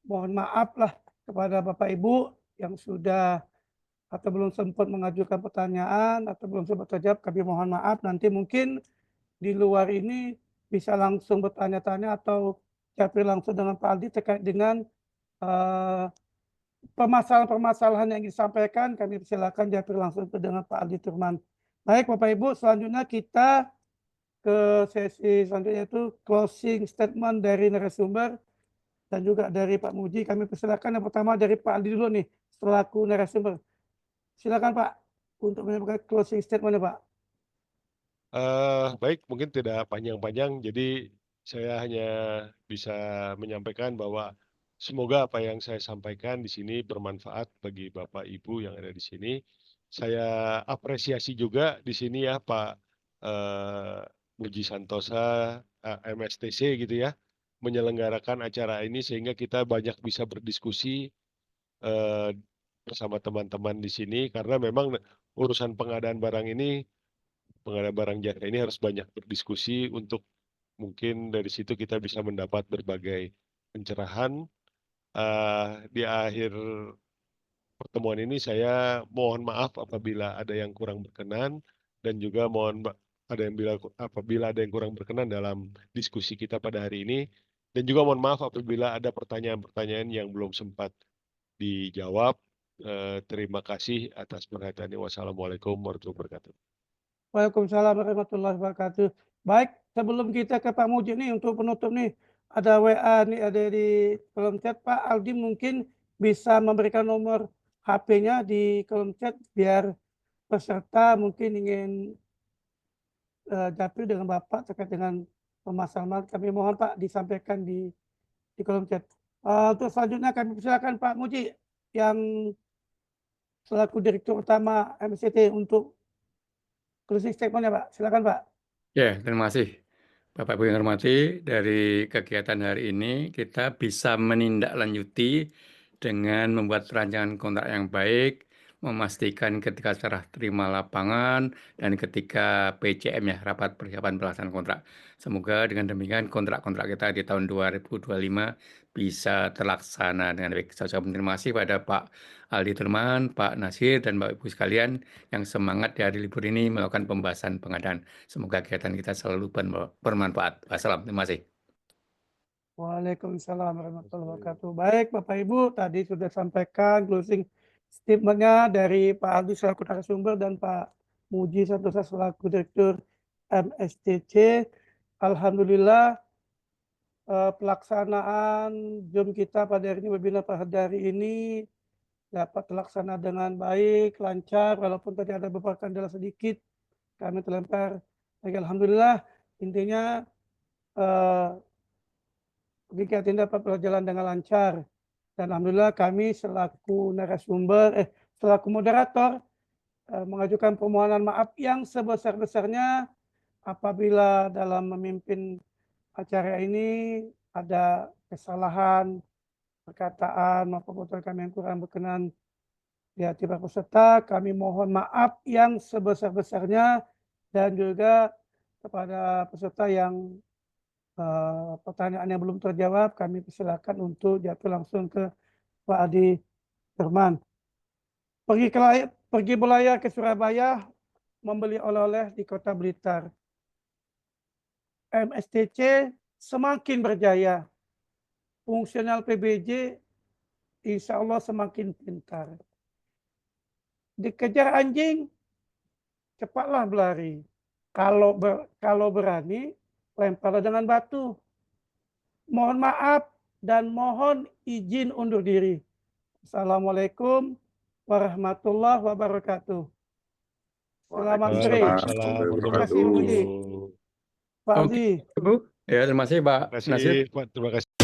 [SPEAKER 1] mohon maaf lah kepada Bapak Ibu yang sudah atau belum sempat mengajukan pertanyaan atau belum sempat terjawab, kami mohon maaf. Nanti mungkin di luar ini bisa langsung bertanya-tanya atau japri langsung dengan Pak Aldi terkait dengan permasalahan-permasalahan yang disampaikan. Kami silakan japri langsung dengan Pak Aldi Turman. Baik Bapak Ibu, selanjutnya kita ke sesi selanjutnya itu closing statement dari narasumber dan juga dari Pak Muji. Kami persilakan yang pertama dari Pak Aldi dulu nih selaku narasumber. Silakan Pak untuk menyampaikan closing statement Pak.
[SPEAKER 3] Baik, mungkin tidak panjang-panjang, jadi saya hanya bisa menyampaikan bahwa semoga apa yang saya sampaikan di sini bermanfaat bagi Bapak Ibu yang ada di sini. Saya apresiasi juga di sini ya Pak Muji Santosa, MSTC gitu ya, menyelenggarakan acara ini sehingga kita banyak bisa berdiskusi eh, bersama teman-teman di sini karena memang urusan pengadaan barang jasa ini harus banyak berdiskusi untuk mungkin dari situ kita bisa mendapat berbagai pencerahan. Di akhir pertemuan ini saya mohon maaf apabila ada yang kurang berkenan dan juga apabila ada yang kurang berkenan dalam diskusi kita pada hari ini dan juga mohon maaf apabila ada pertanyaan-pertanyaan yang belum sempat dijawab. Terima kasih atas perhatiannya. Wassalamualaikum warahmatullahi wabarakatuh.
[SPEAKER 1] Waalaikumsalam warahmatullahi wabarakatuh. Baik, sebelum kita ke Pak Muji nih untuk penutup nih, ada WA nih ada di kolom chat. Pak Aldi mungkin bisa memberikan nomor HP-nya di kolom chat biar peserta mungkin ingin japri dengan Bapak terkait dengan permasalahan. Kami mohon Pak disampaikan di kolom chat. Untuk selanjutnya kami persilakan Pak Muji yang selaku Direktur Utama MSCT untuk closing statement-nya, Pak. Silakan, Pak.
[SPEAKER 2] Ya, terima kasih. Bapak Ibu yang hormati, dari kegiatan hari ini kita bisa menindaklanjuti dengan membuat rancangan kontrak yang baik, memastikan ketika serah terima lapangan, dan ketika PCM ya, rapat persiapan pelaksanaan kontrak. Semoga dengan demikian kontrak-kontrak kita di tahun 2025 bisa terlaksana dengan baik. Saya ucapkan terima kasih pada Pak Aldi Turman, Pak Nasir, dan Bapak Ibu sekalian yang semangat di hari libur ini melakukan pembahasan pengadaan. Semoga kegiatan kita selalu bermanfaat. Wassalam. Terima kasih.
[SPEAKER 1] Waalaikumsalam warahmatullahi wabarakatuh. Baik, Bapak Ibu, tadi sudah sampaikan closing statement-nya dari Pak Aldi selaku narasumber dan Pak Muji Santosa selaku Direktur MSTC. Alhamdulillah pelaksanaan Zoom kita pada hari ini, webinar pada hari ini dapat terlaksana dengan baik, lancar, walaupun tadi ada beberapa kendala sedikit, kami terlempar. Alhamdulillah, intinya kegiatan ini dapat berjalan dengan lancar. Dan alhamdulillah kami selaku narasumber, selaku moderator mengajukan permohonan maaf yang sebesar-besarnya apabila dalam memimpin acara ini ada kesalahan perkataan maupun tutur kami yang kurang berkenan di hati para peserta. Kami mohon maaf yang sebesar-besarnya dan juga kepada peserta yang pertanyaan yang belum terjawab, kami persilakan untuk jatuh langsung ke Pak Adi Firman. Pergi berlayar ke Surabaya, membeli oleh-oleh di Kota Blitar. MSTC semakin berjaya. Fungsional PBJ insya Allah semakin pintar. Dikejar anjing, cepatlah berlari. Kalau berani, lemparlah dengan batu. Mohon maaf dan mohon izin undur diri. Assalamualaikum warahmatullahi wabarakatuh. Selamat sore.
[SPEAKER 3] Waalaikumsalam
[SPEAKER 1] Terima kasih, Pak Muji.
[SPEAKER 3] warahmatullahi
[SPEAKER 1] Pak
[SPEAKER 2] Oke,
[SPEAKER 1] Aldi.
[SPEAKER 2] Bu. Ya, terima kasih Pak
[SPEAKER 3] Terima
[SPEAKER 2] Nasir.
[SPEAKER 3] kasih, Pak. Terima kasih.